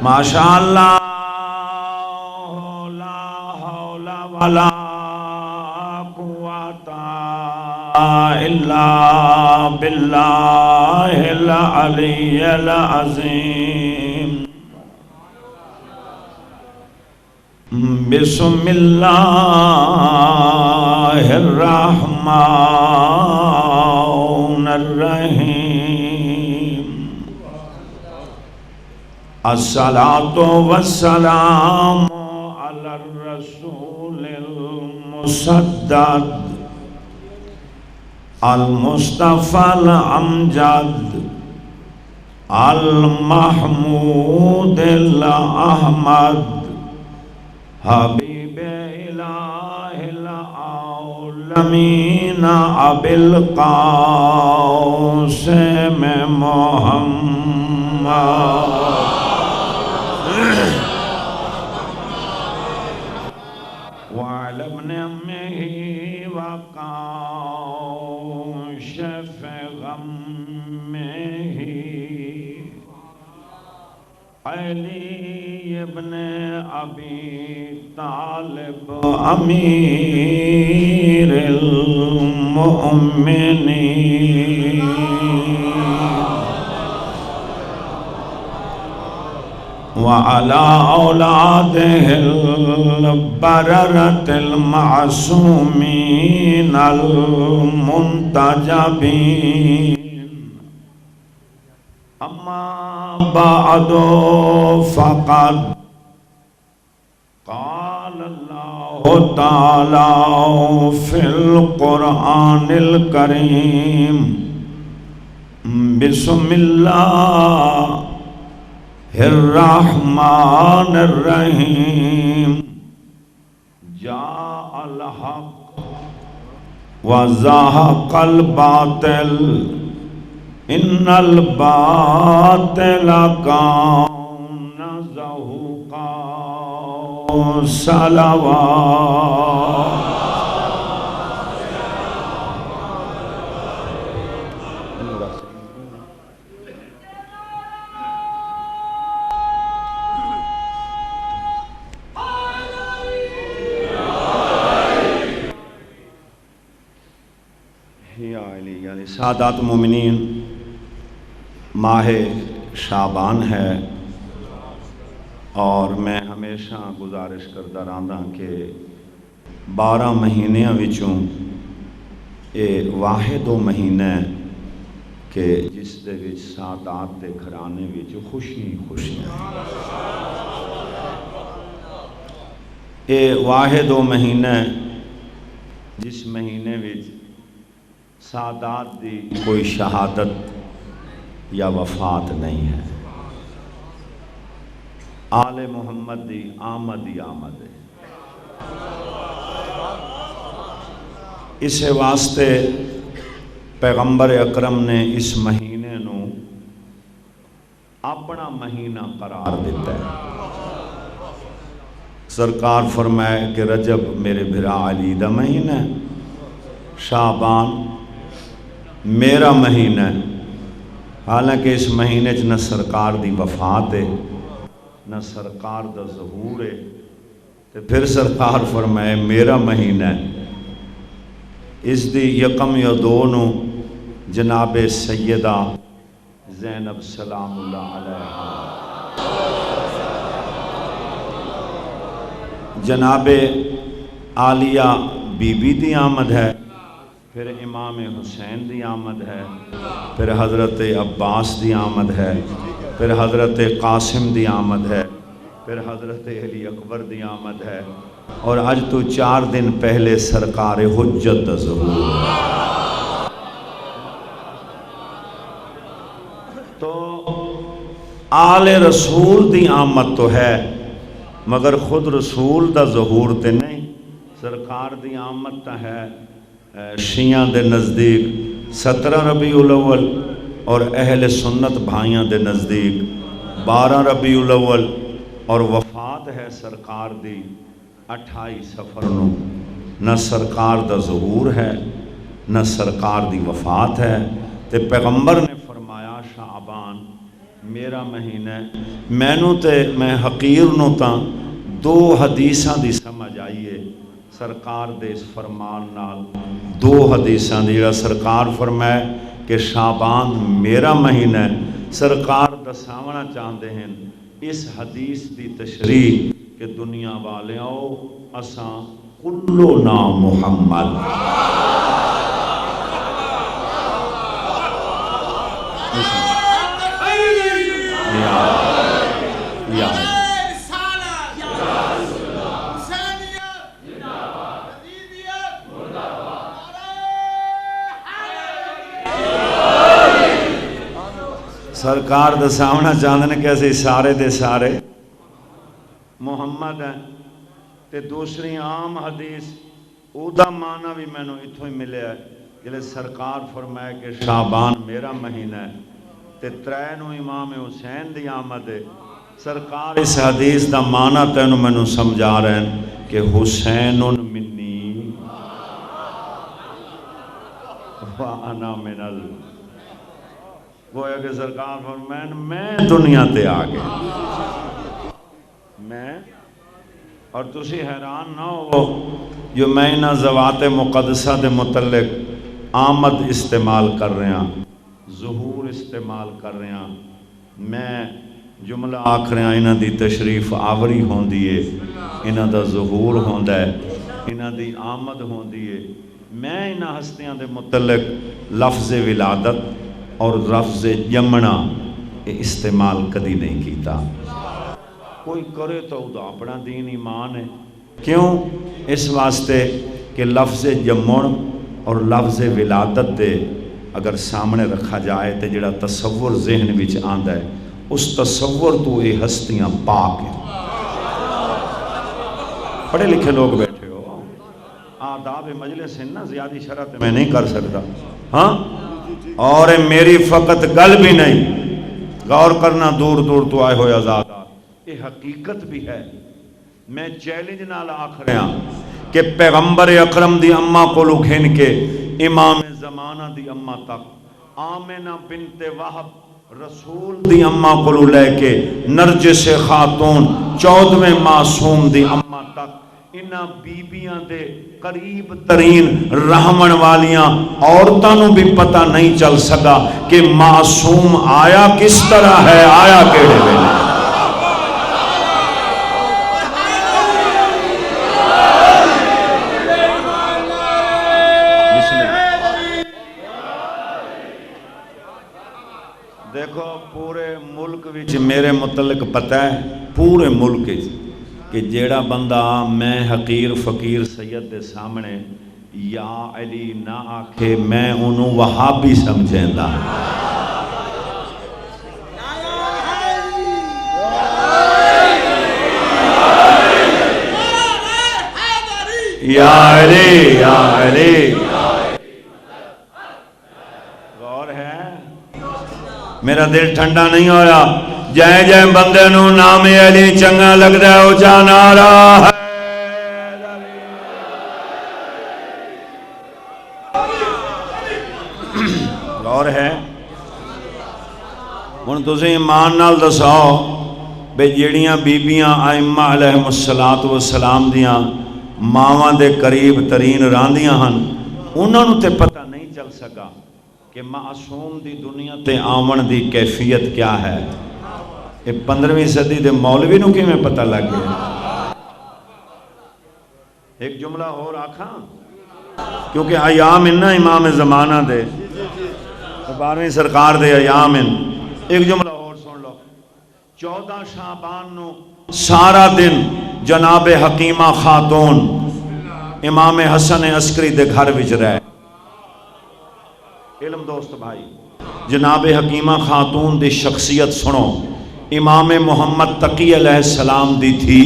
ماشاءاللہ لا حول ولا قوة إلا بالله العلي العظيم بسم الله الرحمن الرحيم الصلاة والسلام على الرسول المسدد المصطفى الأمجد المحمود الأحمد حبیب الہ العالمین ابی القاسم محمد وعلی ابن امہ وکاشف غمہ علی ابن ابی طالب امیر المؤمنین وعلى أولاده البررة المعصومين المنتجبين أما بعد فقد قال الله تعالى في القرآن الكريم بسم الله الرحمن الرحيم جاء الحق وزهق الباطل إن الباطل كان زهوقا صلوات سادات مومنین، ماہ شعبان ہے اور میں ہمیشہ گزارش کرتا رہا کہ 12 مہینیاں وچوں یہ واحد وہ مہینہ کہ جس دے وچ سادات دے گھرانے وچ خوشیاں یہ واحد وہ مہینہ جس مہینے وچ سادات دی کوئی شہادت یا وفات نہیں ہے، آل محمد دی آمد ہی آمد ہے۔ اس واسطے پیغمبر اکرم نے اس مہینے نو اپنا مہینہ قرار دیتا ہے۔ سرکار فرمائے کہ رجب میرے بھرا علی دا مہینہ ہے، شعبان میرا مہینہ ہے۔ حالانکہ اس مہینے چ نہ سرکار دی وفات ہے نہ سرکار دا ظہور ہے، تو پھر سرکار فرمائے میرا مہینہ ہے۔ اس دی یکم یا دو نو جناب سیدہ زینب سلام اللہ علیہ، جناب عالیہ بی بی دی آمد ہے، پھر امام حسین دی آمد ہے، پھر حضرت عباس دی آمد ہے، پھر حضرت قاسم دی آمد ہے، پھر حضرت علی اکبر دی آمد ہے، اور آج تو 4 دن پہلے سرکار حجت دا ظہور۔ تو آل رسول دی آمد تو ہے مگر خود رسول دا ظہور تے نہیں۔ سرکار دی آمد تا ہے شیعہ دے نزدیک 17 ربیع الاول اور اہل سنت بھائیاں دے نزدیک 12 ربیع الاول، اور وفات ہے سرکار دی 28 صفر نو۔ نہ سرکار دا ظہور ہے نہ سرکار دی وفات ہے، تے پیغمبر نے فرمایا شعبان میرا مہینہ ہے. مینوں تے میں حقیر نو تاں دو حدیثاں دی سمجھ آئیے سرکار دے اس فرمان نال. دو حدیثاں دی جڑا سرکار فرمائے کہ شعبان میرا مہینہ ہے، سرکار دساونا چاہتے ہیں اس حدیث دی تشریح کہ دنیا والے آؤ اساں کلو نام محمد سرکار دساونا چاہتے ہیں کہ اسی سارے دے سارے محمد ہیں. تے دوسری عام حدیث او دا معنی بھی میں نے اتھوں ہی ملے ہے جلے سرکار فرمائے کہ شعبان میرا مہینہ ہے تے ترینوں امام حسین دی آمد ہے. سرکار اس حدیث دا معنی تینوں میں نے سمجھا رہے ہیں کہ حسین منی وانا من گویا کہ سرکار فرمائے میں دنیا تے آ گیا میں. اور تسی حیران نہ ہو جو میں انہاں ذوات مقدسہ دے متعلق آمد استعمال کر رہے ہیں، ظہور استعمال کر رہے ہیں. میں جملہ آکھ رہے ہیں انہاں دی تشریف آوری ہوندی ہے، انہاں دا ظہور ہوندا ہے، انہاں دی آمد ہوندی ہے. میں انہاں ہستیاں دے متعلق لفظ ولادت اور لفظ جمنا استعمال کدی نہیں کیتا. کوئی کرے تو دا اپنا دین ایمان ہے. کیوں؟ اس واسطے کہ لفظ جمن اور لفظ ولادت دے اگر سامنے رکھا جائے تو جڑا تصور ذہن وچ آندا ہے اس تصور تو یہ ہستیاں پاک ہیں. پڑھے لکھے لوگ بیٹھے ہو، آداب مجلس ہیں نا، زیادہ شرط میں نہیں کر سکتا. ہاں اور میری فقط گل بھی نہیں، غور کرنا دور دور تو آئے ہوئے آزاد، یہ حقیقت بھی ہے. میں چیلنج نال آکھ رہا کہ پیغمبر اکرم دی اماں کو گھن کے امام زمانہ دی اماں تک، آمنہ بنت وہب رسول دی اماں کو لے کے نرجس خاتون 14ویں معصوم دی اماں تک، انہاں بیبیاں دے قریب ترین رحمن والیاں عورتوں بھی پتہ نہیں چل سکا کہ معصوم آیا کس طرح ہے، آیا کیڑے ویلے. دیکھو پورے ملک وچ میرے متعلق پتہ ہے، پورے ملک کہ جیڑا بندہ میں حقیر فقیر سید دے سامنے یا علی نہ آکھے میں انہوں وہابی سمجھیں دا. یا علی یا علی غور ہے. میرا دل ٹھنڈا نہیں ہویا. جائے جائے بندے نو نام علی چنگا لگدا ہے اونچا نعرہ ہے. غور ہے. ہن تسی ایمان نال دساؤ بے جیڑیاں بیبیاں ائمہ علیہم الصلوۃ والسلام دیاں ماواں دے قریب ترین راندیاں ہن، انہاں نوں تے پتہ نہیں چل سکا کہ معصوم دی دنیا تے آمن دی کیفیت کیا ہے. یہ 15ویں صدی دے مولوی نوں کیویں پتہ لگ گیا. ایک جملہ اور آکھاں کیونکہ ایام ان امام زمانہ دے 12ویں سرکار دے ایام ان. ایک جملہ اور سن لو. 14 شعبان نو سارا دن جناب حکیمہ خاتون امام حسن عسکری دے گھر وچ رہے. علم دوست بھائی، جناب حکیمہ خاتون دی شخصیت سنو. امام محمد تقی علیہ السلام دی تھی،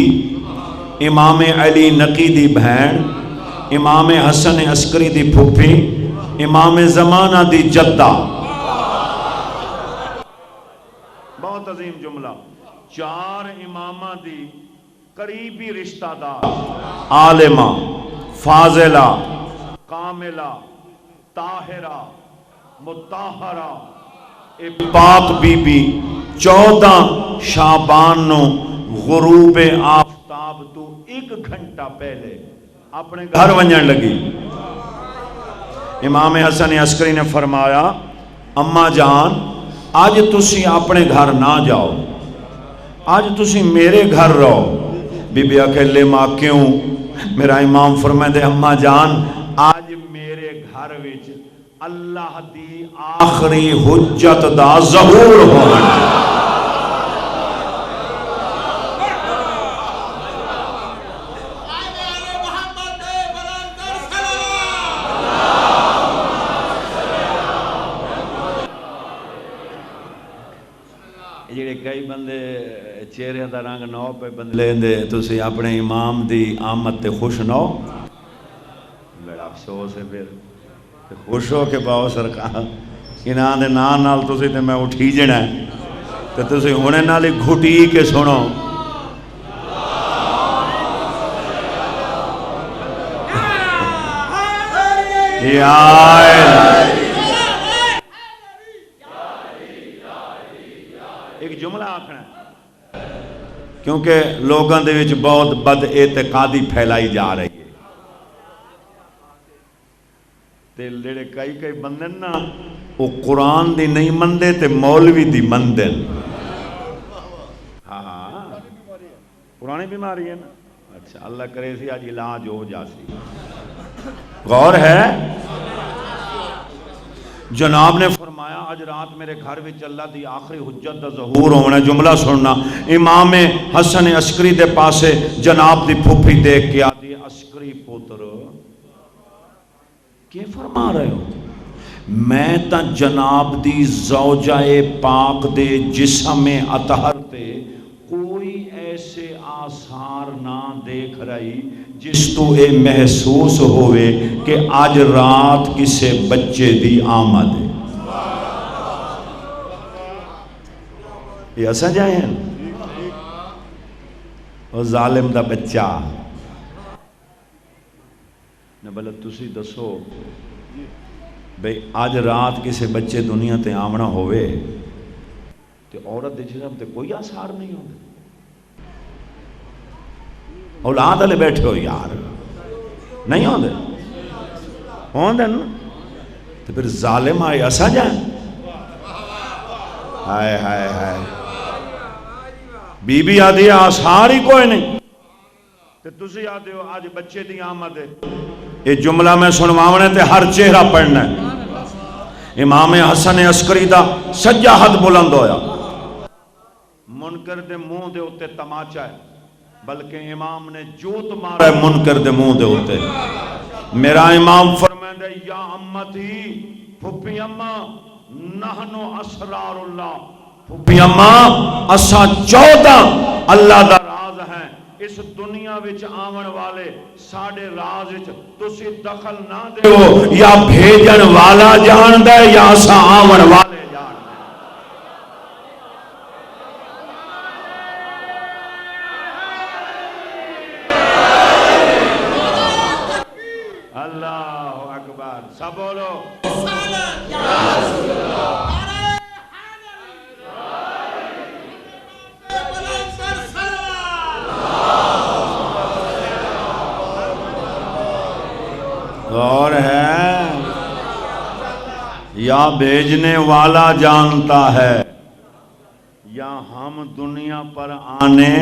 امام علی نقی دی بہن، امام حسن عسکری دی پھوپھی، امام زمانہ دی جدہ. بہت عظیم جملہ. 4 امامہ دی قریبی رشتہ دار، عالمہ، فاضلہ، کاملہ، طاہرہ، مطہرہ، پاک بی بی 14 شعبان نو غروب آفتاب تو 1 گھنٹہ پہلے اپنے گھر ونجن لگی۔ امام حسن عسکری نے فرمایا اماں جان آج تسی اپنے گھر نہ جاؤ، آج تسی میرے گھر رہو۔ بی بی اکیلے ماں کیوں؟ میرا امام فرمائے دے اماں جان آج میرے گھر وچ اللہ دی آخری حجت دا ظہور ہونا۔ جڑے کئی بندے چہرے دا رنگ نو پہ بدلے دے تسی اپنے امام دی آمد تے خوش نو، بڑا افسوس ہے پھر خوش ہو کے باؤ سرکار انہاں دے نام نال تسی تے میں اٹھی جنا ہے تے تسی ہونے نال ہی گھٹی کے سنو۔ یا ایک جملہ آکھنا ہے کیونکہ لوگاں دے وچ بہت بد اعتقادی پھیلائی جا رہی ہے تے لڑے کئی بندے نا وہ قرآن دی نہیں مندے تے مولوی دی مندے۔ ہاں پرانی بیماری ہے نا، اچھا اللہ کرے سی آج علاج ہو جاسی۔ غور ہے جناب نے فرمایا آج رات میرے گھر وچ اللہ دی آخری حجت دا ظہور ہونا۔ جملہ سننا، امام حسن عسکری دے پاسے جناب دی پھوپھی دیکھ کے آدھی عسکری پوتر کیا فرما رہے ہو؟ میں تا جناب دی زوجہ پاک دے جسم اطہر تے کوئی ایسے آثار نہ دیکھ رہی جس تو اے محسوس ہوئے کہ آج رات کسے بچے دی آمد ہے۔ یہ ایسا جائے ہیں وہ ظالم دا بچہ نہ بلد تسی دسو بھئی آج رات کسے بچے دنیا تے آمنا ہوئے تے عورت دے جسم تے کوئی آثار نہیں ہوگا۔ اولاد علیہ بیٹھے ہو یار نہیں ہوں دے ہوں دے نا تو پھر ظالم آئے ایسا جائیں۔ ہائے ہائے ہائے بی بی آدھی آثار ہی کوئی نہیں تو تسی آدھے ہو آج بچے دی آمد ہے۔ یہ جملہ میں سنواونے تے ہر چہرہ پڑھنا ہے۔ امام حسن عسکری دا سجا ہاتھ بلند ہویا، منکر دے منہ دے ہوتے تماچا ہے، بلکہ امام نے جوت مارا ہے منکر دے منہ دے ہوتے۔ میرا امام فرمائے دے یا امتی پھپی اماں نحنو اسرار اللہ، پھپی اماں اسا 14 اللہ دا راز ہیں، اس دنیا وچ آمن والے ساڑے راز وچ تسی دخل نہ دے ہو، یا بھیجن والا جان دے یا اسا آمن والے جان دے۔ اللہ اکبر سب بولو غور ہے یا بھیجنے والا جانتا ہے یا ہم دنیا پر آنے۔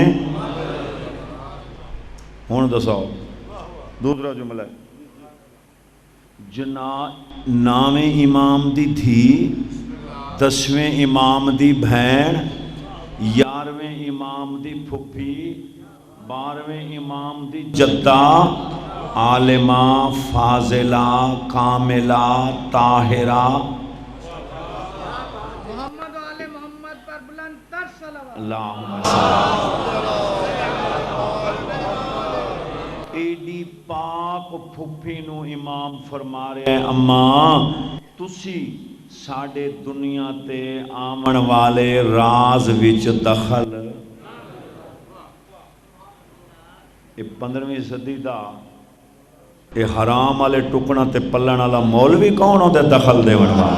ہون دسو دوسرا جملہ ہے نام امام دی تھی 10ویں امام دی بہن 11ویں امام دی پھپھی 12ویں امام دی جدہ عالمہ فاضلہ کاملہ طاہرہ محمد و آل محمد پر بلند تر صلوات اللہم صلی ایڈی پاک پھپھی نو امام فرما رہے ہیں اماں تسی ساڑے دنیا تے آمن والے راز وچ دخل۔ یہ 15ویں صدی دا یہ حرام والے ٹکنا تے پلن والا مولوی کون ہوتے دخل دے والا؟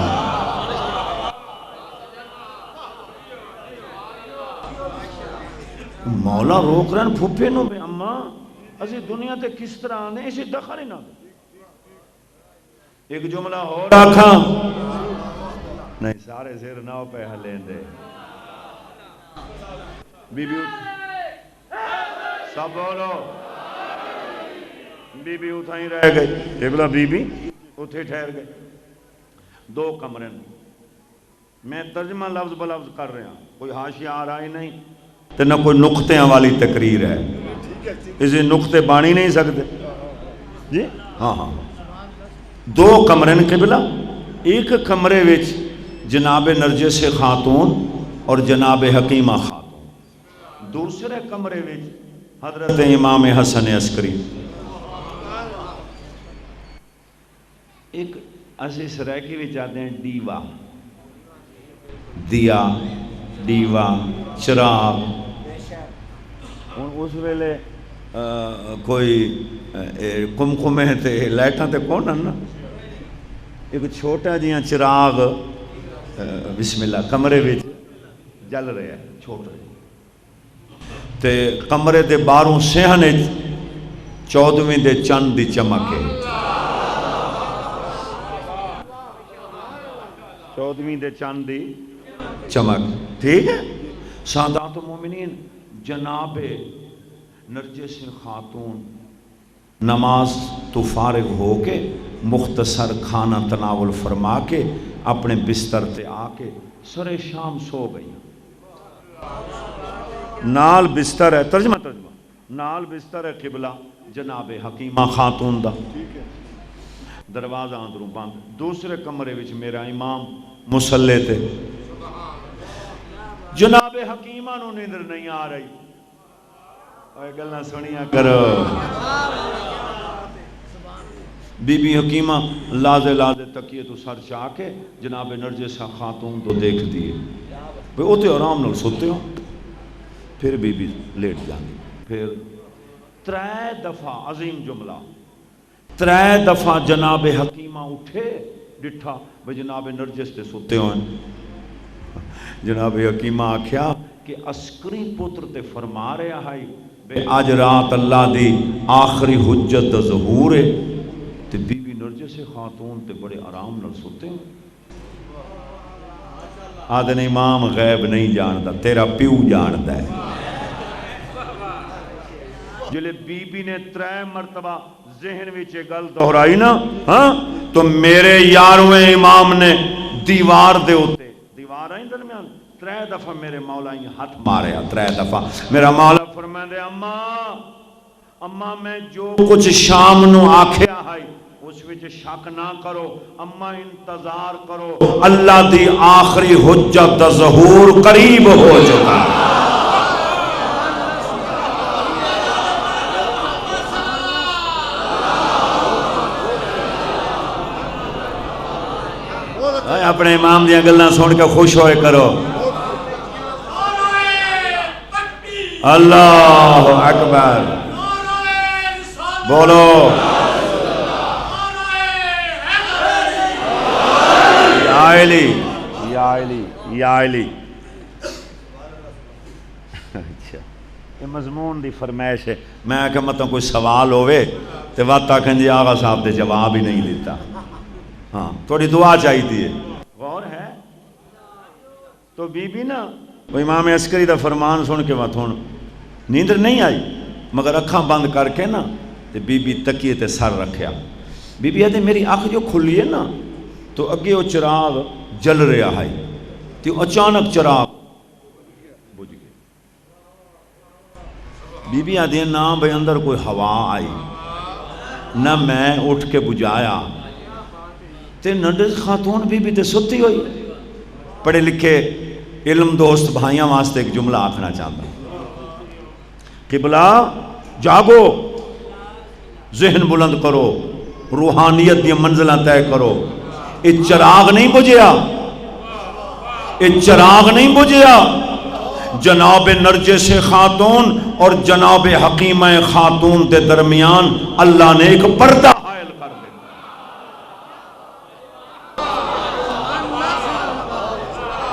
مولا روک رہے ہیں پھوپھے نو بے اما اسی دنیا تے کس طرح آنے اسی دخل ہی نہ دے ایک جملہ ہو رکھا نہیں سارے سر نہ پہ ہلیں دے بی بی سب بولو بی بی اتھائی رہ گئی قبلہ بی بی اتھے ٹھہر گئی 2 کمرے میں ترجمہ لفظ بلفظ کر رہا ہوں کوئی حاشیہ آ رہا ہی نہیں تو نہ کوئی نقطے والی تقریر ہے اسے نقطے بانی نہیں سکتے جی ہاں ہاں 2 کمرے قبلہ ایک کمرے وچ جناب نرجس خاتون اور جناب حکیمہ خاتون دوسرے کمرے وچ حضرت امام حسن عسکری ایک اسی سرائکی وچ آتے ہیں دیوا دیا دیوا چراغ اس ویلے کوئی کمکمے تے لائٹاں تے کون نا ایک چھوٹا جیاں چراغ بسم اللہ کمرے وچ جل رہا ہے چھوٹا تے کمرے دے باہروں صحن 14ویں دے چند دی چمک ہے 14ویں دے چند دی چمک ٹھیک ہے سادات المومنین جناب نرجس خاتون نماز تو فارغ ہو کے مختصر کھانا تناول فرما کے اپنے بستر تے آ کے سر شام سو گئی نال بستر ہے ترجمہ نال بستر ہے قبلہ جناب حکیمہ خاتون دا دروازہ اندروں بند دوسرے کمرے وچ میرا امام مسلے تے جناب حکیمہ نو نیندر نہیں آ رہی اوے گلاں سنیاں کرو بی بی حکیمہ لازے لازے تکیے تو سر چاہ کے جناب نرجس خاتون تو دیکھ دیے بھئی وہ تو آرام نال سوتے ہو پھر بی بی لیٹ جاندی پھر 3 دفعہ عظیم جملہ 3 دفعہ جناب حکیمہ اٹھے ڈٹھا بھئی جناب نرجس تے سوتے ہوئے جناب حکیمہ آکھیا کہ عسکری پتر تے فرما رہے آئی بے آج رات اللہ دی آخری حجت دا ظہور ہے تے بی بی نرجس خاتون تے بڑے آرام نال سوتے ہیں آدھن امام غیب نہیں جانتا تیرا پیو جانتا ہے جلے بی بی نے 3 مرتبہ ذہن وچے گل دہرائی نا ہاں تو میرے یارویں امام نے دیوار دے ہوتے دیوار آئیں درمیان 3 دفعہ میرے مولا ہی ہاتھ مارے 3 دفعہ میرا مولا فرمائے دے اماں میں جو کچھ شام نو آکھیا ہے اس وچ شک نہ کرو اماں انتظار کرو اللہ دی آخری حجت دا ظہور قریب ہو چکا اپنے امام دیاں گلاں سن کے خوش ہوئے کرو اللہ اکبر بولو یا علی یا علی یا علی اچھا یہ مضمون دی فرمائش ہے میں کہ مطلب کوئی سوال ہوئے تو وقت آکھیں جی آغا صاحب دے جواب ہی نہیں لیتا ہاں تھوڑی دعا چاہی دی غور ہے تو بی بی نا وہ امام عسکری دا فرمان سن کے وقت ہون نیندر نہیں آئی مگر اکھاں بند کر کے نا تے بی بی تکیے تے سر رکھیا بی بی آدھے میری آنکھ جو کھلی ہے نا تو اگے وہ چراغ جل رہا ہے تو اچانک چراغ بجھ گئے بی بی آدھے نا بھئی اندر کوئی ہوا آئی نہ میں اٹھ کے بجھایا تے نرجس خاتون بی بی تے ستی ہوئی پڑھے لکھے علم دوست بھائیاں واسطے ایک جملہ آکھنا چاہتا قبلہ جاگو ذہن بلند کرو روحانیت دی منزلہ طے کرو یہ چراغ نہیں بجھیا یہ چراغ نہیں بجھیا جناب نرجس خاتون اور جناب حکیمہ خاتون دے درمیان اللہ نے ایک پردہ حائل کر دیا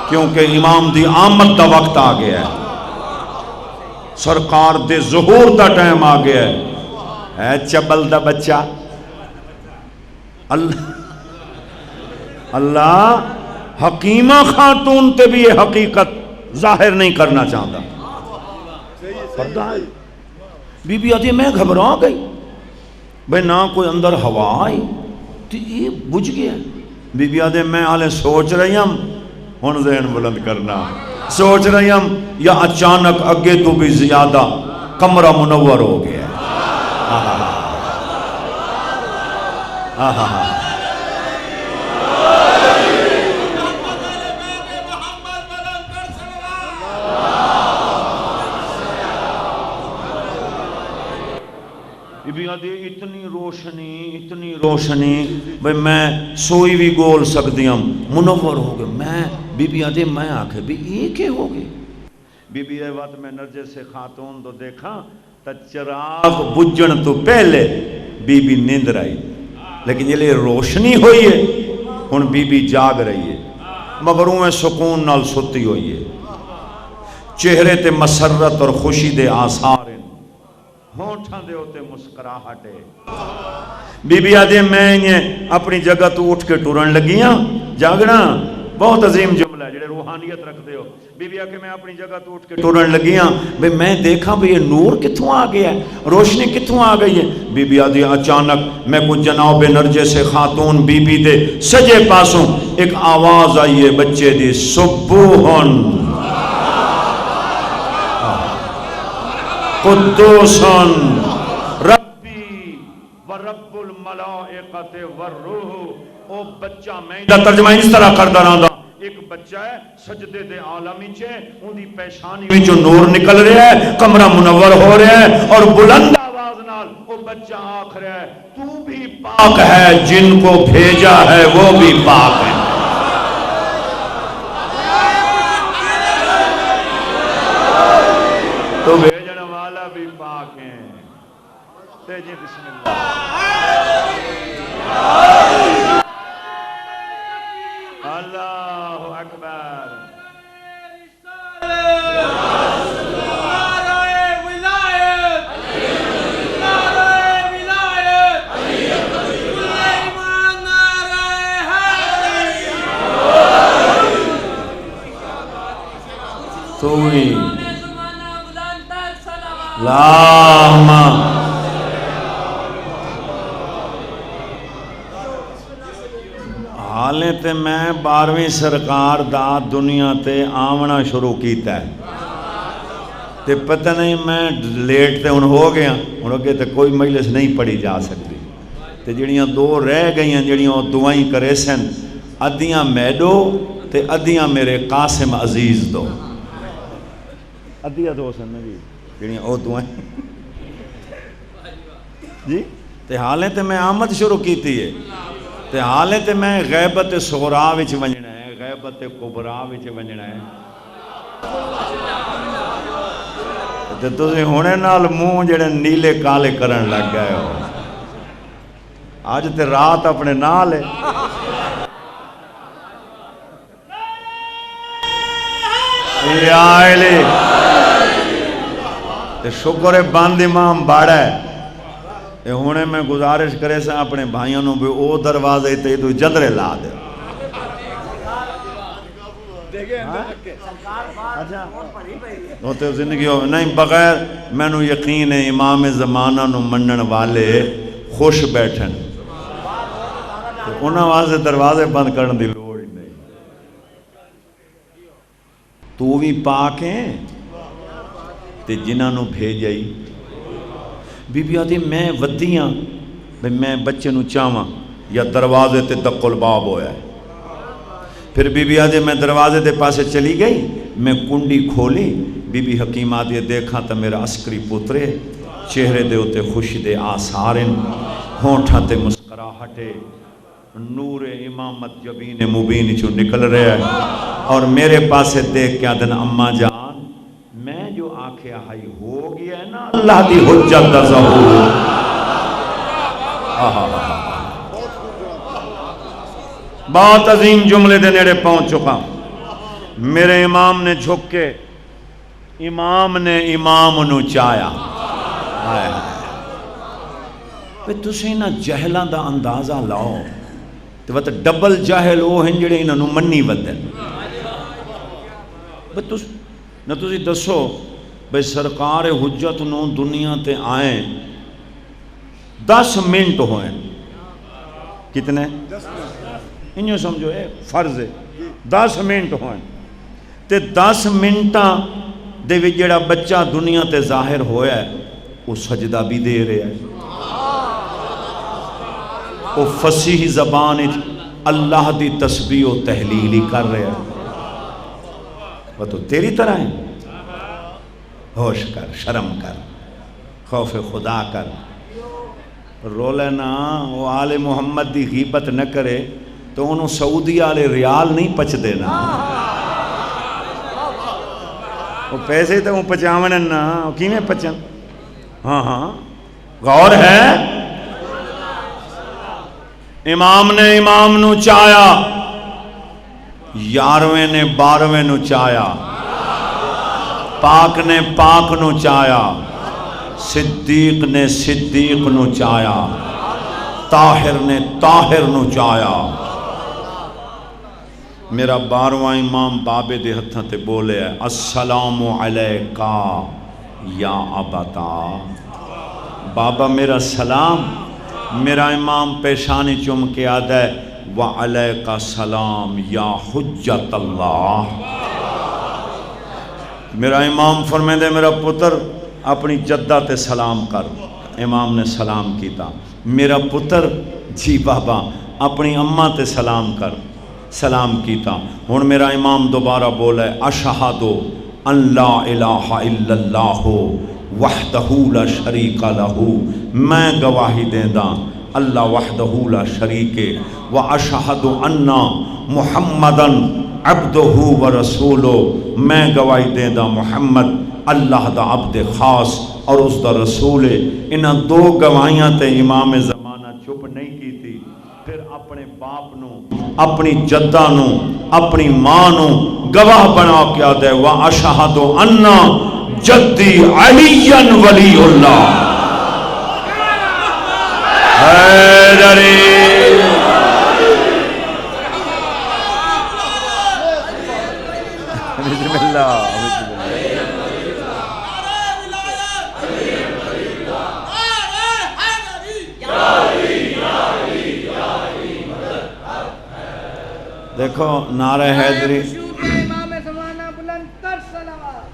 کیونکہ امام دی آمد دا وقت آ گیا ہے سرکار دے ظہور دا ٹائم آ گیا ہے چبل دا بچہ اللہ حکیمہ خاتون تے بھی یہ حقیقت ظاہر نہیں کرنا چاہتا. بی بی آدھی میں گھبرا گئی بھئی نہ کوئی اندر ہوا آئی تو یہ بجھ گیا. بی بی آدھی میں حالے سوچ رہی ہم ہن ذہن بلند کرنا سوچ رہی ہم یا اچانک اگے تو بھی زیادہ کمرہ منور ہو گیا. اتنی روشنی بھئی میں سوئی بھی گول سکتی ہوں منور ہو گئے. میں بی بی آدھے میں آکھے بھی یہ کیا ہو گئے. بی بی اے وقت میں نرجس سے خاتون تو دیکھا تا چراغ بجن تو پہلے بی بی نیند رہی لیکن یہ لئے روشنی ہوئی ہے ان بی بی جاگ رہی ہے مگر انہیں سکون نال ستی ہوئی ہے. چہرے تے مسرت اور خوشی دے آثار ہونٹھاں دے ہوتے مسکراہٹے. بی بی آدھے میں اپنی جگہ تو اٹھ کے ٹورن لگیاں. جاگنا بہت عظیم جملہ ہے جڑے روحانیت رکھتے ہو. بی بی آکے میں اپنی جگہ تو اٹھ کے ٹورن لگیاں بھئی میں دیکھا بھئی یہ نور کتھوں آ گیا ہے روشنی کتھوں آ گئی ہے. بی بی آدھے اچانک میں کچھ جناب نرجس سے خاتون بی بی دے سجے پاسوں ایک آواز آئی ہے بچے دی سبوہن قدوسن ربی و رب الملائکت والروح. او بچہ میں دا ترجمہ اس طرح کردہ رہا دا ایک بچہ ہے سجدے دے عالمی چھے ان دی پیشانی میں جو نور نکل رہا ہے کمرہ منور ہو رہا ہے اور بلند آواز نال او بچہ آکھ رہا ہے تو بھی پاک ہے جن کو بھیجا ہے وہ بھی پاک ہے. تو بھیجن والا بھی پاک ہے. تیجی بسم اللہ. اللہ اکبر. تو ہی اللہم حالے تے میں 12ویں سرکار دا دنیا تے آمنا شروع کیتا ہے تے پتہ نہیں میں لیٹ تے ان ہو گیا انہوں کے تے کوئی مجلس نہیں پڑھی جا سکتی تے جڑیاں دو رہ گئیاں جڑیاں دعائیں کرے سن ادیاں میڈو تے ادیاں میرے قاسم عزیز دو ادیاں دو سن جی جڑیاں او دعائیں جی تے حالے تے میں آمد شروع کیتی ہے تے حالے تے میں غیبت صغرا وچ ونجنا ہے غیبت کبرا وچ ونجنا ہے تے تسی ہونے نال منہ جڑے نیلے کالے کرن لگ گئے ہو آج تے رات اپنے نال ہے یا علی تے شکر بند امام باڑا ہے ہونے میں گزارش کرے سا اپنے بھائیوں نے بھی او دروازے تے تو جندرے لا دے ہوتے زندگی ہو نہیں بغیر میں نو یقین ہے امام زمانہ نو منن والے خوش بیٹھن انہاں واسطے دروازے بند کرن دی لوڑ نہیں. تو بھی پاک ہیں تے جنہاں نو بھیجائی. بی بی آدھی میں ودیاں میں بچے نو چاہواں یا دروازے تے دق الباب ہویا ہے. پھر بی بی آدھی میں دروازے دے پاسے چلی گئی میں کنڈی کھولی بی بی حکیم آدھی دیکھا تا میرا عسکری پترے چہرے دے ہوتے خوشی دے آثارن ہونٹھا تے مسکراہٹے نور امامت جبین مبین چو نکل رہا ہے اور میرے پاسے دیکھ کیا دن اماں جان میں جو آنکھیں آئی ہو گیا ہے نا اللہ دی حجت دا ظہور. بہت عظیم جملے دے نیڑے پہنچ چکا. میرے امام نے جھک کے امام نے امام نو چایا. ہائے ہائے تسی نہ جہلاں دا اندازہ لاؤ تے وت ڈبل جاہل او ہیں جڑے انہاں نو منی ودن. نہ تسی دسو بھئی سرکار حجت نو دنیا تے آئیں 10 منٹ ہوئے. کتنے؟ انہوں سمجھو اے فرض ہے 10 منٹ ہوئے تے 10 منٹاں دے وچ جڑا بچہ دنیا تے ظاہر ہویا ہے وہ سجدہ بھی دے رہا ہے، وہ فصیح زبان اللہ دی تسبیح و تحلیل ہی کر رہا ہے. وہ تو تیری طرح ہے. ہوش کر، شرم کر، خوف خدا کر. رولے نا وہ آل محمد دی غیبت نہ کرے تو انہوں سعودی آلے ریال نہیں پچ دینا. وہ پیسے تو وہ پچاون نا کی میں پچن. ہاں ہاں غور ہے. امام نے امام نو چایا، 11ویں نے 12ویں نو چایا، پاک نے پاک نو چایا، صدیق نے صدیق نو چایا، طاہر نے طاہر نو چایا. میرا 12واں امام بابے دے ہتھاں تے بولے ہے السلام علیکا یا ابتا. بابا میرا سلام. میرا امام پیشانی چوم کے آدھا ہے وعلیکا سلام یا حجت اللہ. میرا امام فرمیندے میرا پتر اپنی جدہ تے سلام کر. امام نے سلام کیتا. میرا پتر جی بابا اپنی اماں تے سلام کر. سلام کیتا. ہن میرا امام دوبارہ بولا ہے اشہدو ان لا الہ الا اللہ وحدہ لا شریک لہ. میں گواہی دیندہ اللہ وحدہ لا شریک و اشہد ان محمدن عبدہ و رسولہ. میں گواہی دیندہ محمد اللہ دا عبد خاص اور اس دا رسول ہے. انہاں 2 گواہیاں تے امام زمانہ چپ نہیں کی تھی. پھر اپنے باپ نو، اپنی جدہ نو، اپنی ماں نو گواہ بنا کے آدھے وَأَشْهَدُ أَنَّ جَدِّي عَلِيًّا وَلِيُّ اللَّهِ. حیدری بسم اللہ. دیکھو نعرہ حیدری. امام زمانہ بلند تر صلوات.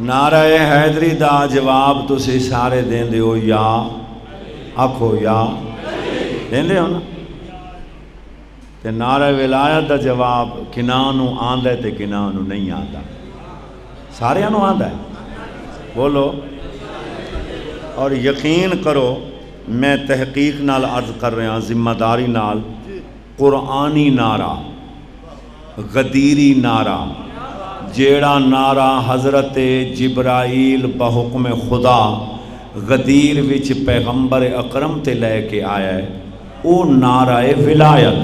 نعرہ حیدری دا جواب تسی سارے دیں دے ہو یا آکھو یا دیں دے ہو نا. تے نعرہ ولایت دا جواب کنانو آندہ ہے تے کنانو نہیں آندہ. سارے انو آندہ ہے بولو. اور یقین کرو میں تحقیق نال عرض کر رہا ہوں ذمہ داری نال. قرآنی نعرہ، غدیری نعرہ، جیڑا نعرہ حضرت جبرائیل بحکم خدا غدیر وچ پیغمبر اکرم تے لے کے آیا ہے او نعرہ ولایت.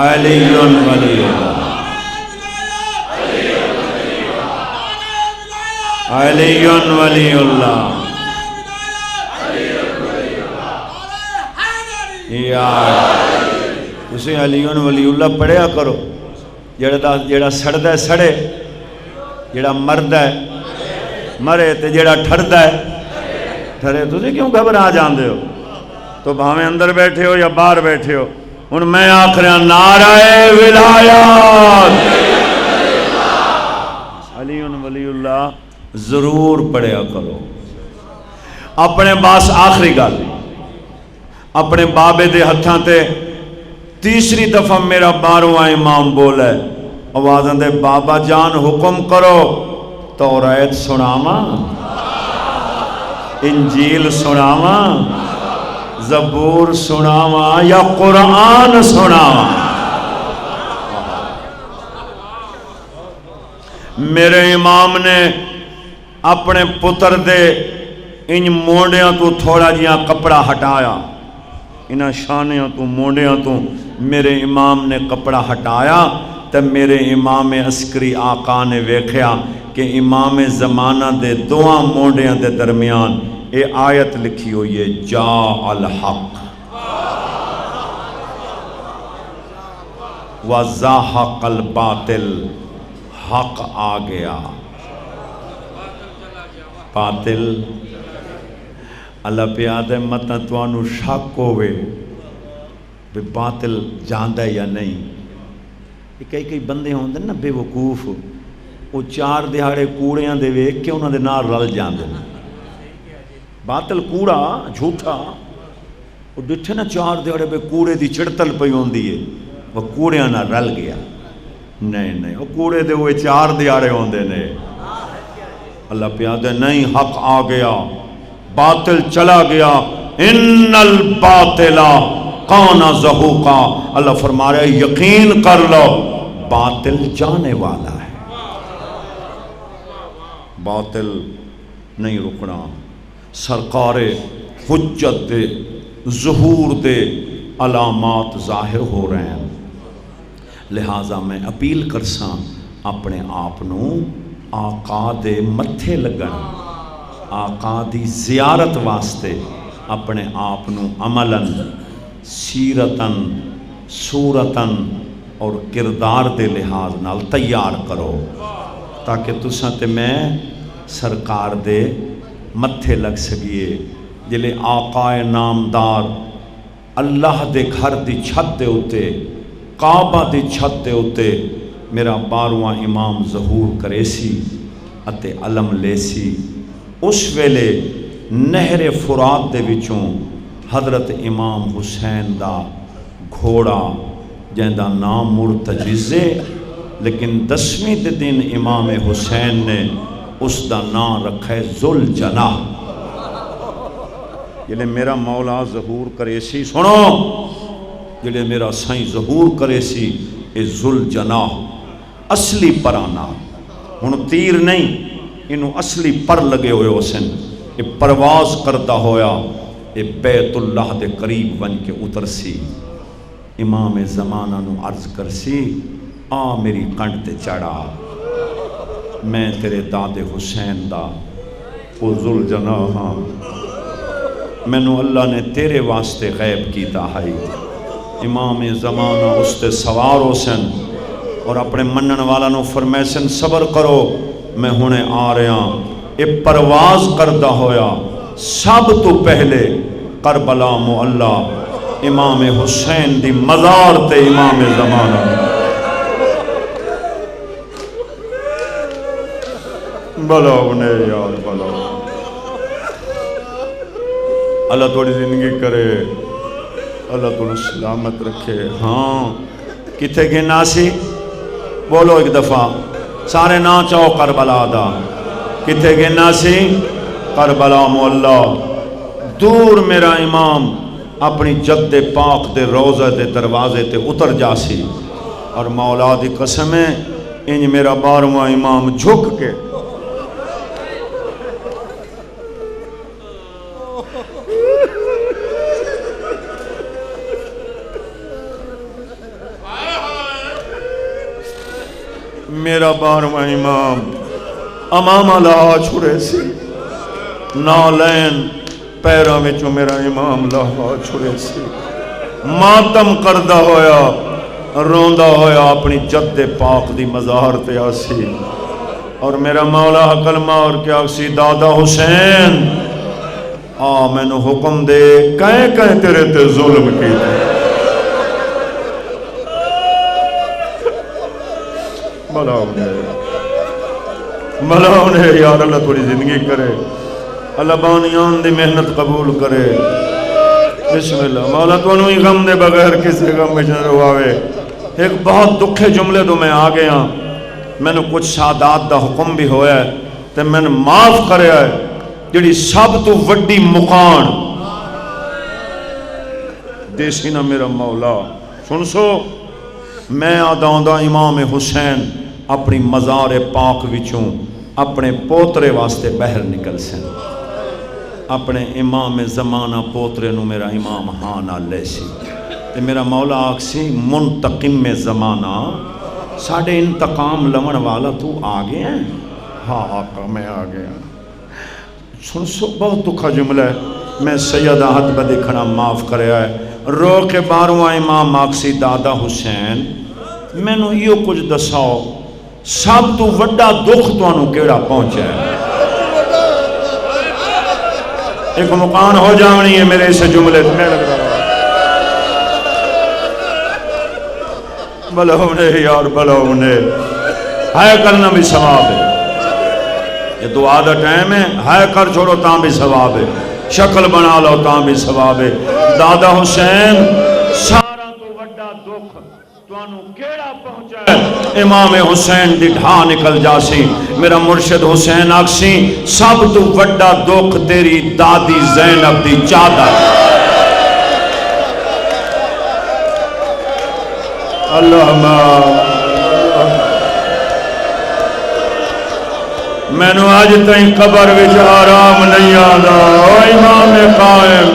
علی ولی اللہ، علی ولی اللہ. اسے علی ولی اللہ پڑھیا کرو. جیڑا سڑدا ہے سڑے، جیڑا مرد ہے مرے تے جیڑا ٹھڑدا ہے ٹھڑے. تسی کیوں گھبرا جاندے ہو؟ تو بھاویں اندر بیٹھے ہو یا باہر بیٹھے ہو. ہن میں آکھ رہا نعرہ ولایت علی ولی اللہ ضرور پڑھیا کرو. اپنے باس آخری گل اپنے بابے دے ہتھاں تے تیسری دفعہ میرا 12واں امام بولا ہے آوازاں دے بابا جان حکم کرو توریت سناواں، انجیل سناواں، زبور سناواں یا قرآن سناواں. میرے امام نے اپنے پتر دے ان مونڈیاں تو تھوڑا جیاں کپڑا ہٹایا، انہاں شانیاں تو مونڈیاں تو میرے امام نے کپڑا ہٹایا تو میرے امام عسکری آقا نے ویکھیا کہ امام زمانہ دے دوہاں مونڈیاں دے درمیان اے آیت لکھی ہوئی ہے جا الحق وَزَاحَقَ الْبَاطِلِ، حق آ گیا باطل اللہ پیاد ہے متنا توانو شک ہوئے بھی باطل جاندہ یا نہیں. کئی بندے ہوندے نا بے وقوف وہ چار دہاڑے کوڑیاں دے ویکھ کے انہاں دے نال رل جاندے نا. باطل کوڑا جھوٹا وہ ڈٹھے نا چار دہاڑے پہ کوڑے دی چڑتل پئی ہوندی ہے وہ کوڑیاں نہ رل گیا. نہیں وہ کوڑے دے ہوئے چار دہاڑے ہوندے نے. اللہ پیاد ہے نہیں حق آ گیا باطل چلا گیا. ان الباطل کان زہوقا، اللہ فرما رہا ہے یقین کر لو باطل جانے والا ہے، باطل نہیں رکنا. سرکار حجت دے ظہور دے علامات ظاہر ہو رہے ہیں. لہٰذا میں اپیل کرساں اپنے آپنوں آقا دے متھے لگن، آقا دی زیارت واسطے اپنے آپنوں عملاً سیرتاً صورتاً اور کردار دے لحاظ نال تیار کرو تاکہ تساں تے میں سرکار دے متھے لگ سکیے. جلے آقا نامدار اللہ دے گھر دی چھت دے اتے کعبہ دی چھت دے اتے میرا 12واں امام ظہور کرے سی اتے علم لے سی. اس ویلے نہر فرات دے وچوں حضرت امام حسین دا گھوڑا جن دا نام مرتجزے لیکن 10ویں دے دن امام حسین نے اس دا نام رکھا ہے ذوالجناح. جلے میرا مولا ظہور کرے سی سنو جلے میرا سائیں ظہور کرے سی اے ذوالجناح اصلی پرانا ہن تیر نہیں انہوں اصلی پر لگے ہوئے ہو سن. اے پرواز کرتا ہویا اے بیت اللہ دے قریب ون کے اتر سی. امام زمانہ نو عرض کر سی آ میری کنڈ تے چڑھا میں تیرے داد حسین دا او ذوالجناح ہاں. مینوں اللہ نے تیرے واسطے غیب کیتا ہے. امام زمانہ اس تے سوار ہو سن اور اپنے منن والا نو فرمائے سن صبر کرو میں ہونے آ رہا. اے پرواز کردہ ہویا سب تو پہلے کربلا معلا امام حسین دی مزار تے امام زمانہ بلاؤ نے یار بلاؤ. اللہ تھوڑی زندگی کرے اللہ تو سلامت رکھے. ہاں کتھے گنا سی بولو ایک دفعہ سارے نا چاہو کربلا دا کتھے گنا سی کربلا مولا. دور میرا امام اپنی جد پاک دے روزہ دے دروازے تے اتر جا سی اور مولا دی قسم ہے انج میرا 12واں امام جھک کے میرا 12واں امام امامہ لا چھڑے سی نالین پیروں میں جو میرا امام لا چھڑے سی ماتم کردہ ہویا روندہ ہویا اپنی جد پاک دی مزار تے آسی اور میرا مولا کلمہ اور کیا سی دادا حسین آ میں نے حکم دے کہیں تیرے تے ظلم کی ملاؤ نے یار اللہ تھوڑی زندگی کرے اللہ بانیان دی محنت قبول کرے. بسم اللہ. مولا تو انہوں ہی غم دے بغیر کسی غم میں نہ رواوے. ایک بہت دکھے جملے تو میں آ گیا میں نے کچھ سادات دا حکم بھی ہویا ہے تو میں نے معاف کریا ہے جڑی سب تو وڈی مقان دیسی نا میرا مولا سن سو میں آدھا امام حسین اپنی مزار پاک وچوں اپنے پوترے واسطے بہر نکل سن. اپنے امام زمانہ پوترے نو میرا امام ہاں نہ لے سی تے میرا مولا آکسی منتقم میں زمانہ ساڑھے انتقام لمن والا تو آگے ہیں؟ ہاں آقا میں آگے ہیں. سن سو بہت دکھا جملہ ہے. میں سیدہ حد بدی کھنا معاف کرے آئے رو کے باروہ امام آکسی دادا حسین میں نو یہ کچھ دساؤ سب تو وڈا دکھ تو انہوں کیڑا پہنچا ہے. ایک مکان ہو جاونی ہے میرے اسے جملے میں لگ رہا بلونے یار بلونے ہائے کرنا بھی ثواب ہے. یہ دعا دا ٹائم ہے. ہائے کر چھوڑو تاں بھی ثواب ہے. شکل بنا لو تاں بھی ثواب ہے. دادا حسین سارا تو وڈا دکھ توانو کیڑا پہنچا ہے. امام حسین دی ڈھا نکل جاسی. میرا مرشد حسین آکسی سب تو وڈا دکھ تیری دادی زینب دی چادر. اللہم میں نو آج تائیں قبر وچ آرام نہیں آدھا. او امام قائم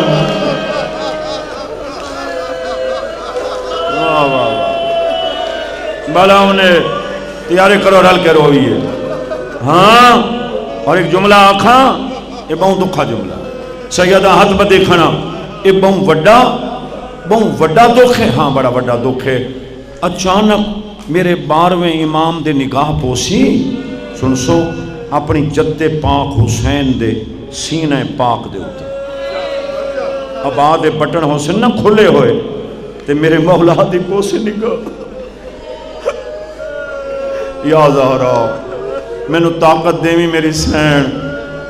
بلا انہیں تیارے کرو رل کے روئیے. ہاں اور ایک جملہ آکھاں یہ بہت دکھا جملہ. سیدہ حد بدی کھنا یہ بہت وڈا دکھ ہے. ہاں بڑا وڈا دکھ ہے. اچانک میرے 12ویں امام دے نگاہ پوسی. سن سو اپنی جد پاک حسین دے سینہ پاک دے ہوتے ابا دے بٹن حسین نہ کھلے ہوئے تے میرے مولا دی پوسی نگاہ. یا زہرا میں نو طاقت دیوی میری سین.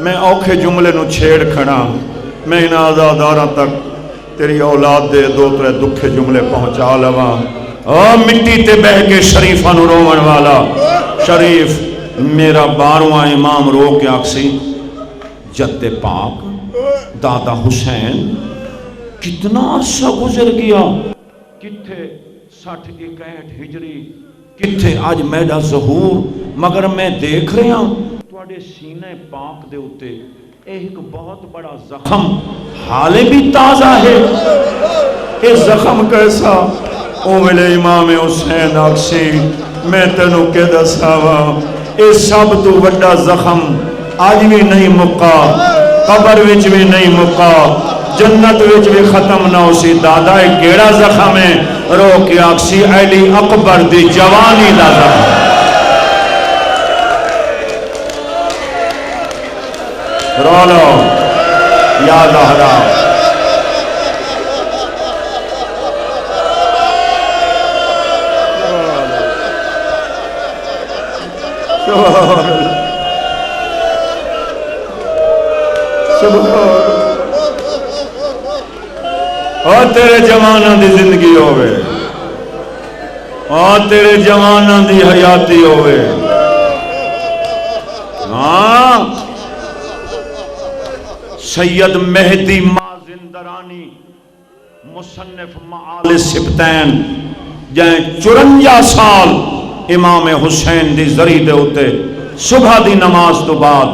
میں اوکھے جملے نو چھیڑ کھڑا. میں ان آزاداراں تک تیری اولاد دے 2-3 دکھے جملے پہنچا لوا. مٹی تے بہ کے شریفہ نو رومن والا شریف میرا 12واں امام رو کے آکسی جد پاک دادا حسین کتنا عرصہ گزر گیا. کتھے 60-61 ہجری کتھے آج میڈا ظہور. مگر میں دیکھ رہا ہوں توڑے سینے پاک دے ہوتے ایک بہت بڑا زخم حالے بھی تازہ ہے. یہ زخم کیسا؟ او ملے امام حسین آکسی میں تینوں کے دساوا اے سب تو وڈا زخم آج بھی نہیں مکا. قبر وچ بھی نہیں مکا. جنت وچ بھی ختم نہ اسی. دادا ایک کیڑا زخم ہے؟ رو کے آکسی علی اکبر دی جوانی دا زخم. رو لو یا زہرا. اور تیرے جوانہ دی زندگی ہوئے اور تیرے جوانہ دی حیاتی ہوئے. ہاں سید مہدی مازندرانی مصنف معال سبتین جائیں 54 سال امام حسین دی ذریع دے ہوتے صبح دی نماز تو بعد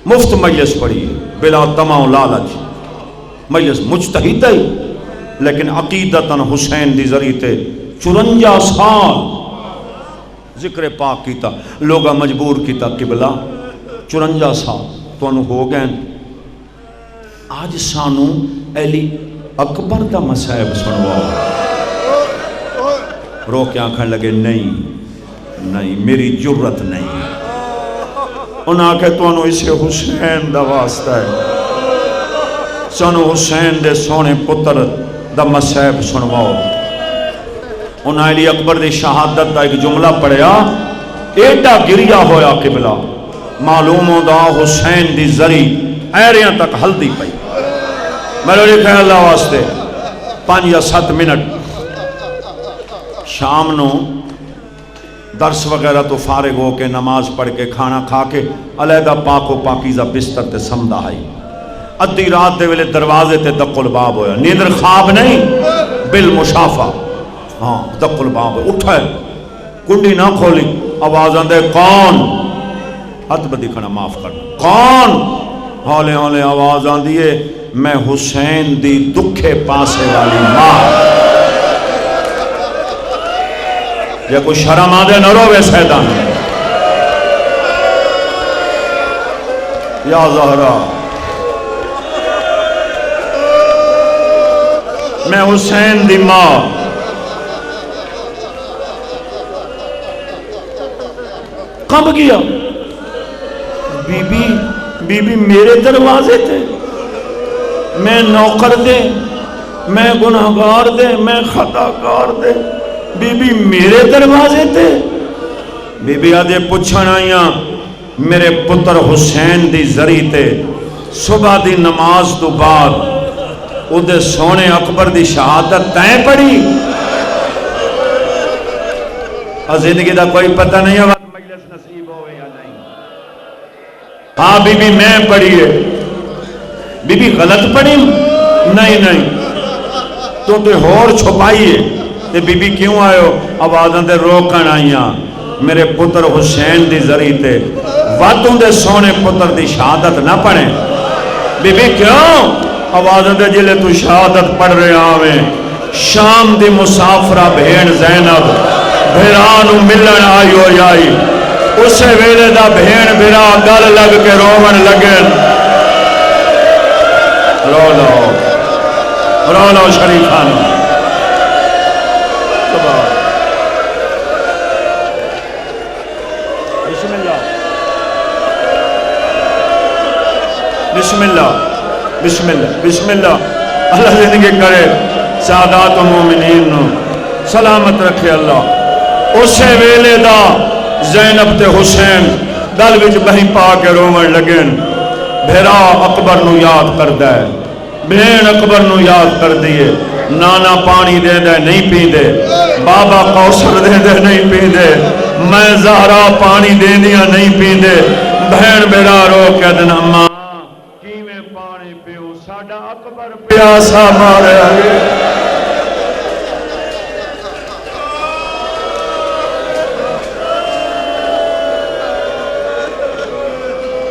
مفت مجلس پڑھی بلا طمع و لالچ. مجلس مجتہد ہی لیکن عقیدتاً حسین دی ذریع تے 54 سال ذکر پاک کیتا. لوگا مجبور کیتا قبلہ 54 سال تو انہوں ہو گئے. آج سانو علی اکبر دا مسائب سنواؤ. رو کے آنکھیں لگے نہیں میری جرت نہیں. انہاں کہ تو انہوں اسے حسین دا واسطہ ہے. سانو حسین دے سونے پتر دا مسائب سنواؤ. انہاں علی اکبر دی شہادت دا ایک جملہ پڑھیا ایڈا گریا ہویا قبلہ معلوم ہو دا حسین دی ذریع ایریاں تک ہلدی پئی. میرے لکھے اللہ واسطے 5 یا 7 منٹ شام نو درس وغیرہ تو فارغ ہو کے نماز پڑھ کے کھانا کھا کے علیحدہ پاک و پاکیزہ بستر تے سمدہ آئی. ادھی رات دے ویلے دروازے تے دق الباب ہویا. نیندر خواب نہیں بالمشافہ. ہاں دق الباب اٹھا ہے کنڈی نہ کھولی. آواز آندے کون؟ ہاتھ بدی کھنا معاف کرنا. کون؟ ہولے ہولے آواز آندی ہے میں حسین دی دکھے پاسے والی ماں یا کوئی شرم آدھے نہ روے سیدان یا زہرا میں حسین دی ماں کب گیا بی بی میرے دروازے تھے میں نوکر دے میں گناہگار دے میں خطا کار دے بی بی میرے دروازے تھے بی بی آدھے پوچھن آئیاں میرے پتر حسین دی ذری تے صبح دی نماز تو بعد ادھے سونے اکبر دی شہادت تائیں پڑھی اور زندگی دا کوئی پتہ نہیں ہے وقت مجلس نصیب ہوئے یا نہیں ہاں بی بی میں پڑھی ہے بی بی غلط پڑھی نہیں تو ہور چھپائیے تے بی بی کیوں آئے ہو آوازاں دے روکن آئیاں میرے پتر حسین دی ذری تے واتوں دے سونے پتر دی شہادت نہ پڑھیں بی بی کیوں آوازاں دے جلے تو شہادت پڑھ رہے آویں شام دی مسافرہ بھین زینب بھیرانو ملن آئی ہو جائی اسے ویلے دا بھین بھیرا گل لگ کے رومن لگن رو لو شریفان بسم اللہ اللہ زندگی کرے سعادات و مومنین نو سلامت رکھے اللہ اسے ویلے دا زینب تے حسین دل وچ بہی پا کے رومن لگن بھیرا اکبر نو یاد کر دے بہن اکبر نو یاد کر دیئے نانا پانی دے دے نہیں پی دے بابا کوثر دے دے نہیں پی دے میں زہرا پانی دے دیا نہیں پی دے بہن بھیرا رو کے دن اماں کیویں پانی پیو ساڈا اکبر پیاسا مارے آگے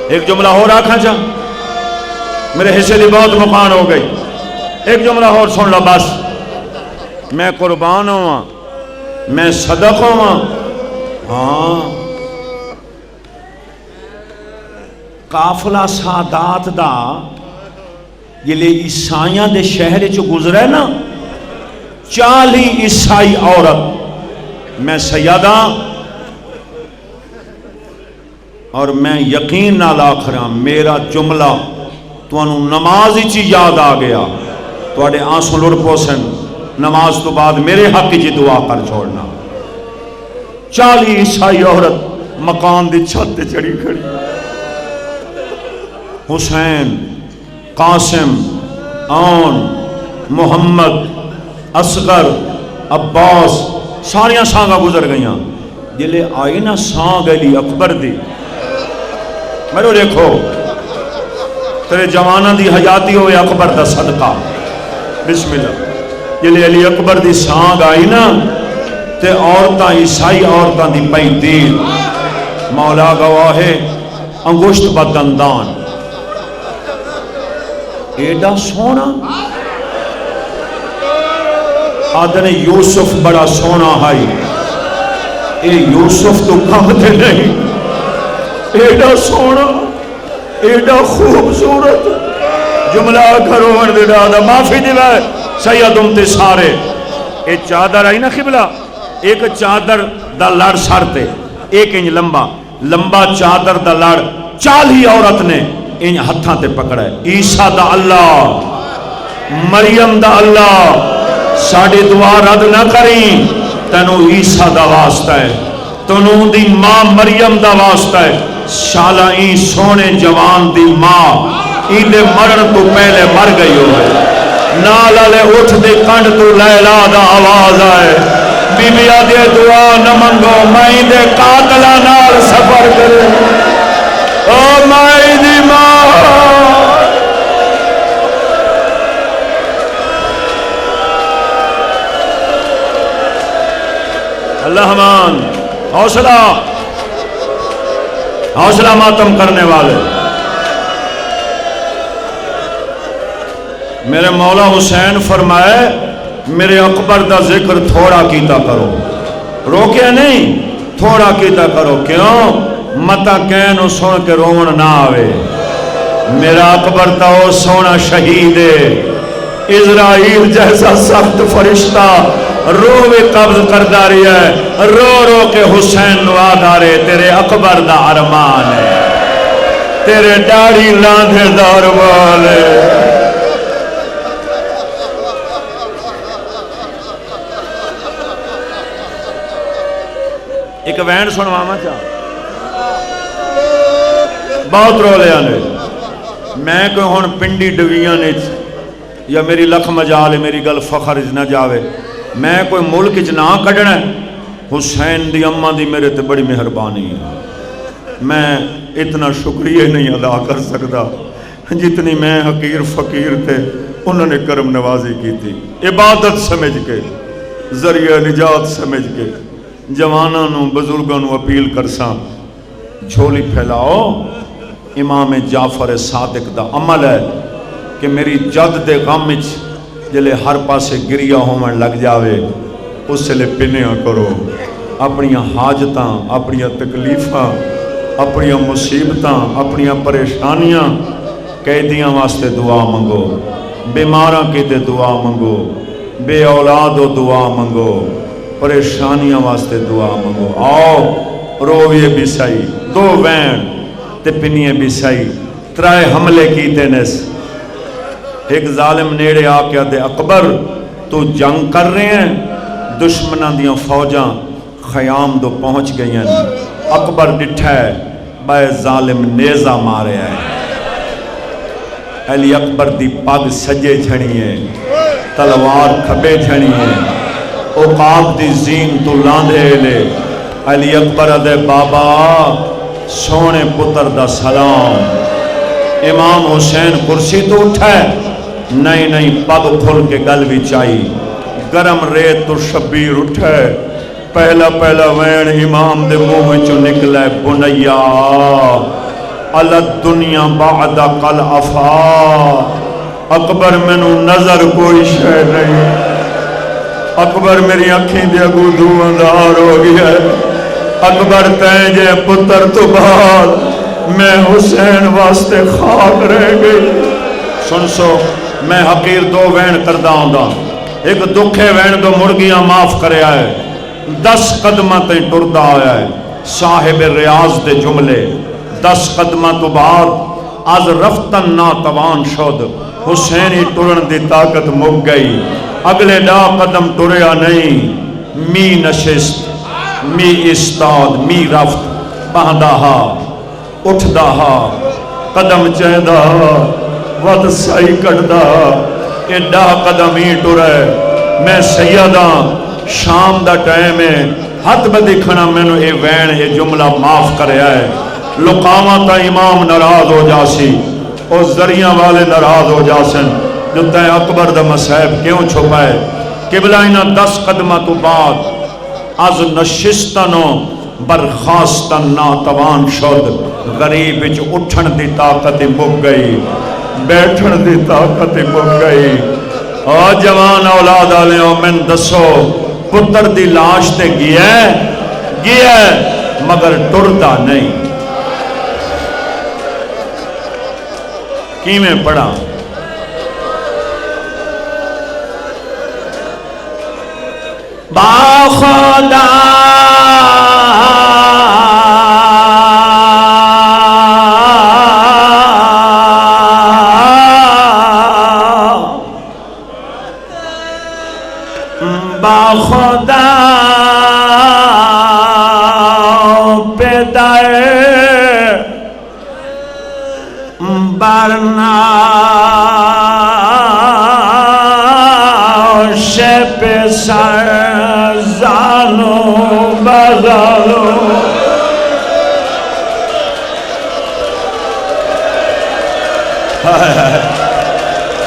ایک جملہ ہو رکھا جا میرے حصے لی بہت مقان ہو گئی ایک جملہ اور سن لو بس میں قربان ہوا میں صدق ہوا ہاں قافلہ سادات دا یہ لے عیسائیاں دے شہر چو گزرے نا 40 عیسائی عورت میں سیدہ اور میں یقین نہ لاکھرا میرا جملہ تو انہوں نماز ہی یاد آ گیا تو اڑے آنسوں لڑ پوسن نماز تو بعد میرے حق کی دعا کر چھوڑنا 40 عیسائی عورت مکان دی چھت چڑی کھڑی حسین قاسم آن محمد اصغر عباس ساریاں سانگا گزر گئیاں جلے آئی نا سانگ علی اکبر دی میرے دیکھو تیرے جوانہ دی حیاتی ہوئے اکبر دا صدقہ بسم اللہ جلے علی اکبر دی سانگ آئی نا تے عورتاں عیسائی عورتاں دی پئی دیر مولا گواہ انگشت بدندان ایڈا سونا آدھنے یوسف بڑا سونا ہائی اے یوسف تو کم دے نہیں ایڈا سونا ایڈا خوبصورت جملہ کرو دے دادا معافی دیوائے سید امتے سارے اے چادر آئی نا قبلہ ایک چادر دا لڑ سارتے ایک انج لمبا چادر دا لڑ 40 عورت نے ان ہتھاں تے پکڑا ہے عیسیٰ دا اللہ مریم دا اللہ ساڑی دعا رد نہ کریں تنو عیسیٰ دا واسطہ ہے تنو دی ماں مریم دا واسطہ ہے شالا این سونے جوان دی ماں ایدے مرن تو پہلے مر گئی ہوئے نالالے اٹھ دے کنڈ تو لیلہ دا آواز آئے بی بی آدھے دعا نہ منگو میں دے قاتلہ نال سفر کرے او میں دی ماں اللہ مان حوصلہ ماتم کرنے والے میرے مولا حسین فرمائے میرے اکبر دا ذکر تھوڑا کیتا کرو، روکیا نہیں، تھوڑا کیتا کرو، کیوں؟ متا کہنو سن کے رون نہ آوے، میرا اکبر تا وہ سونا شہید ہے، اسرائیل جیسا سخت فرشتہ روح قبض کردہ رہی ہے، رو رو کے حسین نوادہ رہے تیرے اکبر دا ارمان ہے، تیرے ڈاڑی لاندھے دا ارمان ہے۔ ایک وین سنواما چاہ بہت رولے آنے میں کوئی ہون پنڈی ڈویاں نے یا میری لکھ مجال میری گل فخر نہ جاوے، میں کوئی ملک نہ کڑنا ہے، حسین دی اماں دی میرے تے بڑی مہربانی ہے، میں اتنا شکریہ نہیں ادا کر سکتا جتنی میں حقیر فقیر تھے انہوں نے کرم نوازی کی تھی، عبادت سمجھ کے، ذریعہ نجات سمجھ کے جوانوں نو بزرگوں نو اپیل کرساں جھولی پھیلاؤ۔ امام جعفر صادق دا عمل ہے کہ میری جد دے غم وچ جلے ہر پاسے گریا ہومن لگ جاوے اس لئے پنیاں کرو، اپنی حاجتاں، اپنی تکلیفاں، اپنی مصیبتاں، اپنی پریشانیاں، قیدیاں واسطے دعا منگو، بیماراں کی تے دعا منگو، بے اولاد و دعا منگو، پریشانیاں واسطے دعا منگو، آؤ رویے بھی سائی، دو وین تے پنیے بھی سائی، ترائے حملے کیتے نس، ایک ظالم نیڑے آکیا دے اکبر تو جنگ کر رہے ہیں، دشمنان دیاں فوجاں خیام دو پہنچ گئی ہیں، اکبر ڈٹھا ہے بائے ظالم نیزہ مارے ہیں، علی اکبر دی پاگ سجے جھڑی ہیں، تلوار کھبے جھڑی ہیں، اوقاب دی زین تو لاندھے لے، علی اکبر دے بابا سونے پتر دا سلام، امام حسین کرسی تو اٹھائے، نہیں پگ کھل کے گل بھی چائی، گرم ریت تو شبیر اٹھائے، پہلا وین امام دے منہ میں چو نکلے، بنیا علت دنیا بعد قل افا، اکبر میں نظر کوئی شے نہیں، اکبر میری اکھیں دے اگو دھواندار ہو گیا ہے، اکبر تینجے پتر تو بعد میں حسین واسطے خاک رہ گئی۔ سن سو میں حقیر دو وین کردہ ہوں دا، ایک دکھے وین دو مرگیاں معاف کرے آئے، 10 قدمہ تے ٹردہ آیا ہے، صاحب ریاض دے جملے 10 قدمہ تو بعد از رفتن ناتوان شد، حسینی ٹرن دی طاقت مک گئی، اگلے ڈا قدم ٹریا نہیں، می نشست می استاد می رفت بہدہا اٹھدہا قدم چہدہ ود سائی کٹدہ ایڈا قدم ہی ٹرے، میں سیدہ شام دا ٹائم ہے ہاتھ بدی کھنا میں نے اے وین اے جملہ معاف کرے آئے، لقامہ تا امام ناراض ہو جاسی اور ذریعہ والے ناراض ہو جاسن، جو تے اکبر دا مسائب کیوں چھپائے، قبلہ انہا 10 قدمہ تو بعد از نشستنو برخاستن ناتوان شد، غریب وچ اٹھن دی طاقت مک گئی، بیٹھن دی طاقت مک گئی، اور جوان اولاد آلے ہو من دسو پتر دی لاش تے گیا ہے مگر ٹردہ نہیں، کی میں پڑھا با خدا با خدا پیدائے برنا شپ سر زانو بزالو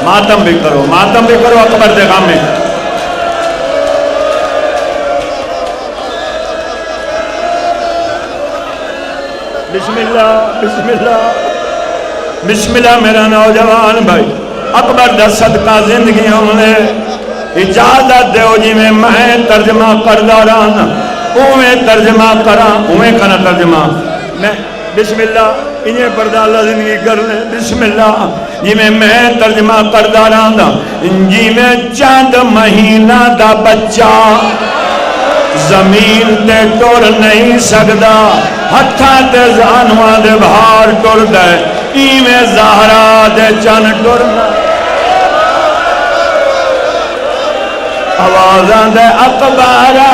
ماتم بھی کرو اکبر دے غم میں، بسم اللہ میرا نوجوان بھائی، اکبر دا صدقہ زندگی ہونے اجازت دیو جی میں ترجمہ کردہ رہا اوے ترجمہ کرا اوے کنا ترجمہ میں بسم اللہ انہیں پردہ اللہ زندگی کر لیں بسم اللہ جی میں ترجمہ کردہ رہا جی میں چند مہینہ دا بچہ زمین تے ٹر نہیں سکدا ہتھاں تے زانواں دے بھار ٹر دے ایویں زہرا دے چن ٹرنا آوازاں دے اکبارا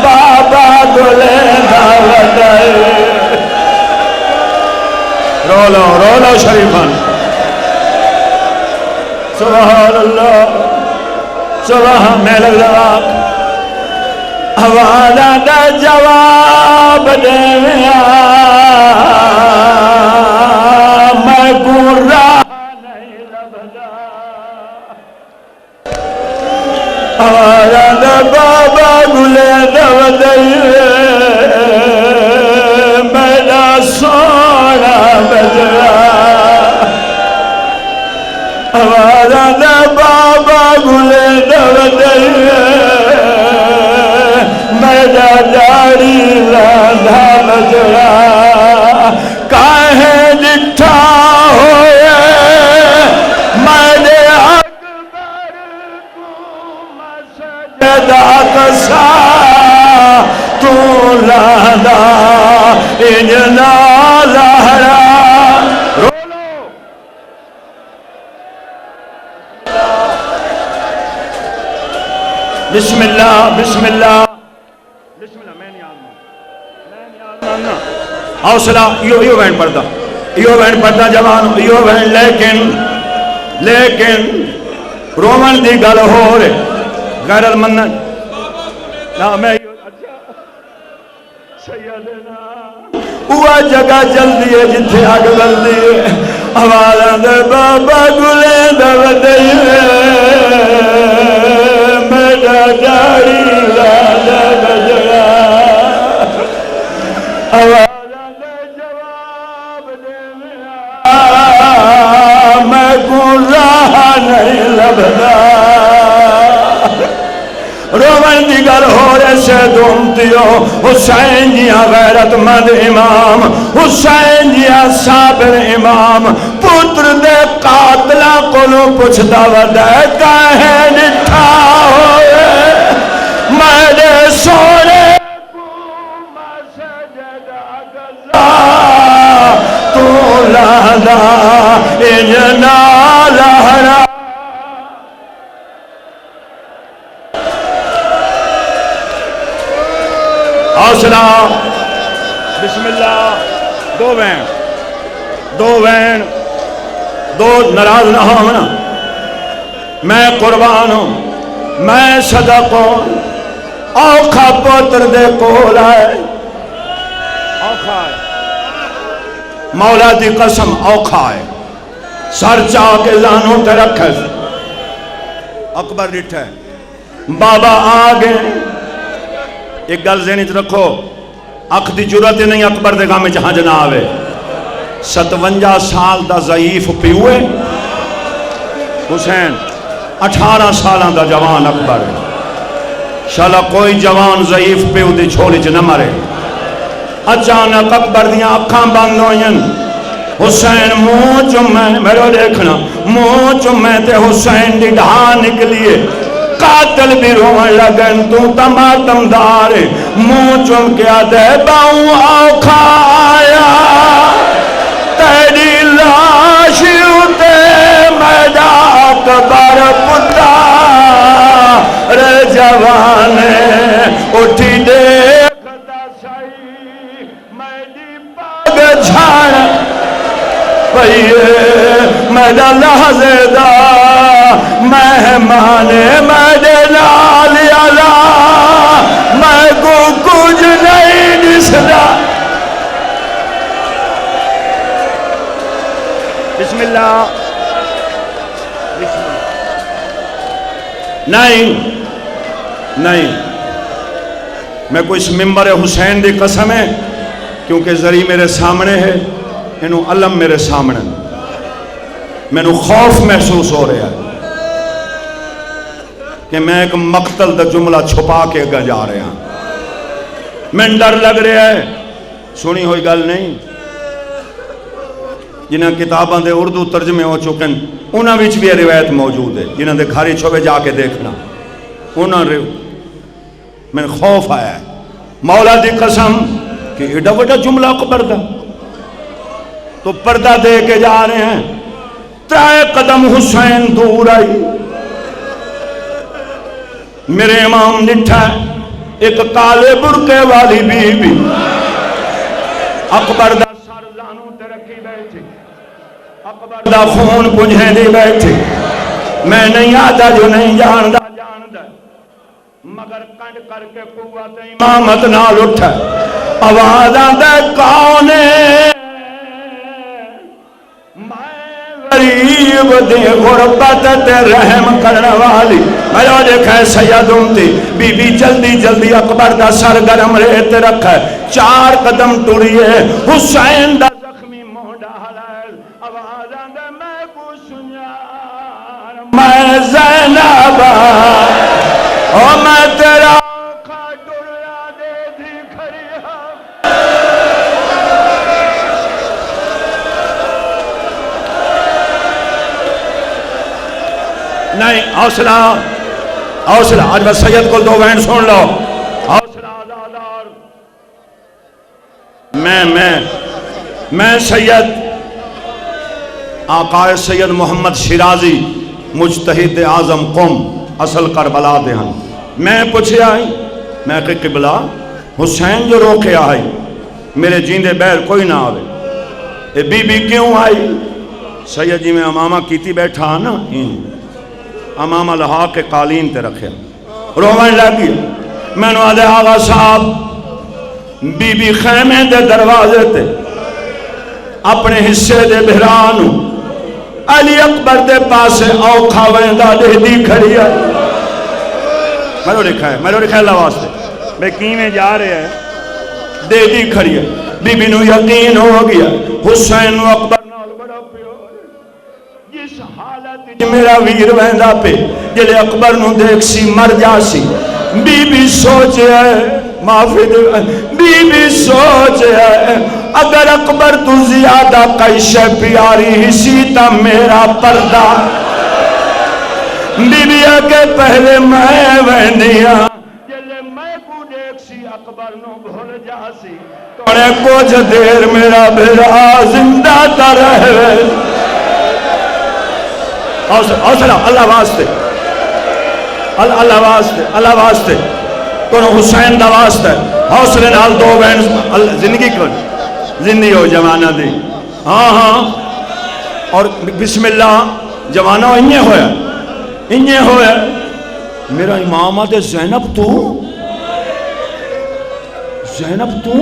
بابا گلے دعوت رو لو شریفان سبحان اللہ سبحان میں لگ رہا حوالہ دا جواب دے میا میں گورا نہیں لبدا حوالہ دا بابا گلے دو دئیے میرا سونا بجرا حوالہ دا بابا گلے دو دئیے میرا جاری راندھا بجرا کاہے ڈٹھا ہوئے میرے اکبر کو مسجدہ کسا تو لاندہ اجنا زہرا رولو بسم اللہ بسم اللہ بسم اللہ میں نہیں آنا حوصلہ یہ بہن پڑھتا جوان یہ بہن لیکن رومن دی گل ہو رہے غیر المنت نا میں سیدنا وہ جگہ جلدی ہے جتھے آگ بلدی ہے حوالہ دے بابا گلے دو دئیے میرا جاری راندھا بجرا حوالہ دے جواب دے میا میں گورا نہیں لبدا رومن دی گل ہو رہے سے دومتیو حسین جیاں غیرت مند امام حسین جیاں صابر امام پتر دے قاتلہ کولو پوچھدا وڈے کاہے ڈٹھا ہوئے میرے سونے کو مسجدہ گزا تو لاندہ اجنا لہرا حوصلہ بسم اللہ دو بین دو ناراض نہ ہونا میں قربان ہوں میں صدق ہوں اوکھا پوتر دے کول آئے اوکھا ہے مولا دی قسم اوکھا ہے سر چاہ کے زانوں تے رکھے اکبر ڈٹھے بابا آگے ایک گل ذہنی رکھو اکھ دی جرت نہیں اکبر دے گاہ میں جہاں جنا آوے 57 سال دا ضعیف پیوے حسین 18 سالاں دا جوان اکبر شالا کوئی جوان ضعیف پیو دی چھوڑی چ نہ مرے اچانک اکبر دیاں اکھاں بند ہوئیں حسین منہ چمیں میرے دیکھنا منہ چمیں تے حسین دی ڈھان نکلیے قاتل بھی رونے لگن تو تماتم دار منہ چم کیا دے باؤں اوکھا آیا تیری لاش اتے میڈا اکبر پتا رے جوانے اٹھی دیکھتا سائی میڈی پاگ جھاڑ پئیے میڈا لحظے دا مہمان میرے لال علا میں کو کچھ نہیں دسدا بسم اللہ نہیں میں کوئی اس ممبر حسین دی قسم ہے کیونکہ ذریع میرے سامنے ہے انہوں علم میرے سامنے مینوں خوف محسوس ہو رہا ہے کہ میں ایک مقتل دا جملہ چھپا کے اگا جا رہا ہوں. میں ڈر لگ رہا ہے. سنی ہوئی گل نہیں جنہاں کتاباں دے اردو ترجمے ہو چکے انہاں وچ بھی روایت موجود ہے. جنہاں دے گھر چھوے جا کے دیکھنا انہاں میں خوف آیا ہے. مولا دی قسم کہ ایڈا بڑا جملہ اکبر دا تو پردہ دے کے جا رہے ہیں. 3 قدم حسین دور آئی میرے امام نٹھا ایک کالے برقے والی بی بی اکبر دا سر لانوں تے رکھی بیٹھی اکبر دا خون پنجھے دی بیٹھی. میں نہیں آتا جو نہیں جاندہ مگر کنڈ کر کے قوت امامت نال اٹھا آواز آندہ کونے غریب دے غربت تے رحم کرنے والی. میں دیکھا ہے سید امتی بی بی جلدی جلدی اکبر دا سر گرم ریت رکھا ہے. 4 قدم ٹوریے حسین دا زخمی موڈا حلال آواز آندہ میں کو سنیار میں زینب اور میں تیرا آنکھا ڈریا دے دی کھڑیا. نہیں حوصلہ حوصلہ آج بس سید کو 2 وین سن لو. حوصلہ آزادار میں سید آقا سید محمد شیرازی مجتہد اعظم قوم اصل کربلا دے ہن. میں پوچھے آئی میں کہ قبلہ حسین جو روکے آئی میرے جیندے بیر کوئی نہ آوے اے بی بی کیوں آئی. سید جی میں امامہ کیتی بیٹھا نا امامہ لہا کے قالین تے رکھے رومن لگی. میں نے آدھے آغا صاحب بی بی خیمے دے دروازے تے اپنے حصے دے بہرانو علی اکبر دے پاسے اوکھا ویندہ دے دی کھڑی ہے. میں نے لکھا ہے اللہ واسطے میں کیویں جا رہے ہیں دے دی کھڑی ہے. بی بی نو یقین ہو گیا حسین و اکبر نال بڑا پیار جس حالت میرا ویر ویندہ پہ جلے اکبر نو دیکھ سی مر جا سی. بی بی سوچ ہے معافی دے بی بی سوچ ہے اگر اکبر تو زیادہ قیش پیاری ہی تا میرا پردہ بی بی کے پہلے میں ویندیا جلے میں کو دیکھ سی اکبر نو بھول جا سی توڑے کچھ دیر میرا بھرا زندہ تا رہے. حوصلہ اللہ واسطے اللہ واسطے تو حسین دا واسطے حوصلے نال 2 وین زندگی کر زندگی ہو جوانہ دی. ہاں اور بسم اللہ جوانہ انہیں ہویا میرا امام آتے زینب تو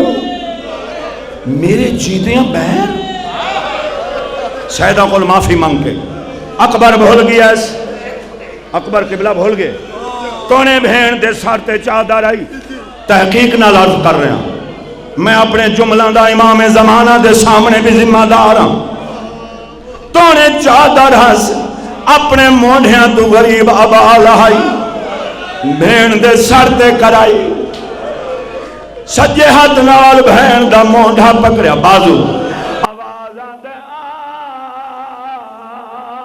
میرے جیدیاں بہن سیدہ کو معافی مانگ کے اکبر بھول گیا اکبر قبلہ بھول گئے تونے بہن دے سارتے چادر آئی. تحقیق نہ لازم کر رہے ہیں میں اپنے جملہ دا امام زمانہ دے سامنے بھی ذمہ دار ہوں. تونے چادر ہس اپنے موڑیاں تو غریب ابا لائی بہن دے سارتے کرائی سجے ہاتھ نال بہن دا موڑا پکڑیا بازو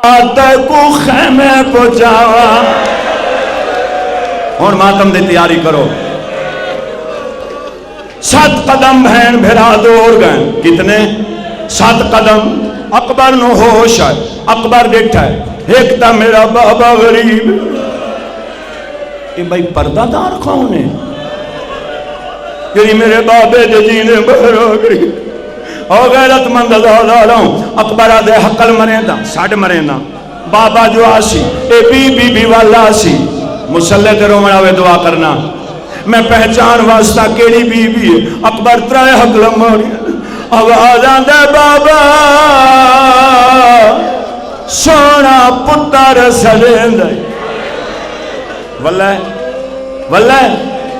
آتے کو خیمے پہنچاوا. اور ماتم دے تیاری کرو. 7 قدم بہن بھرا دور گئے کتنے 7 قدم اکبر نو ہوش ہے اکبر بیٹھا ہے ایک تا میرا بابا غریب کہ بھائی پردہ دار کون ہے کہ میرے بابے دے جینے بہر ہو گئی اور غیرت مند دالاں اکبر دے حقل مریندا ساڑھ مریندا بابا جو آسی اے بی بی والا آسی مسلح تے رومن آوے دعا کرنا میں پہچان واسطہ کیڑی بی بی ہے اکبر 3 حقل ماری آواز آندے بابا سونا پتر سلیں دے واللہ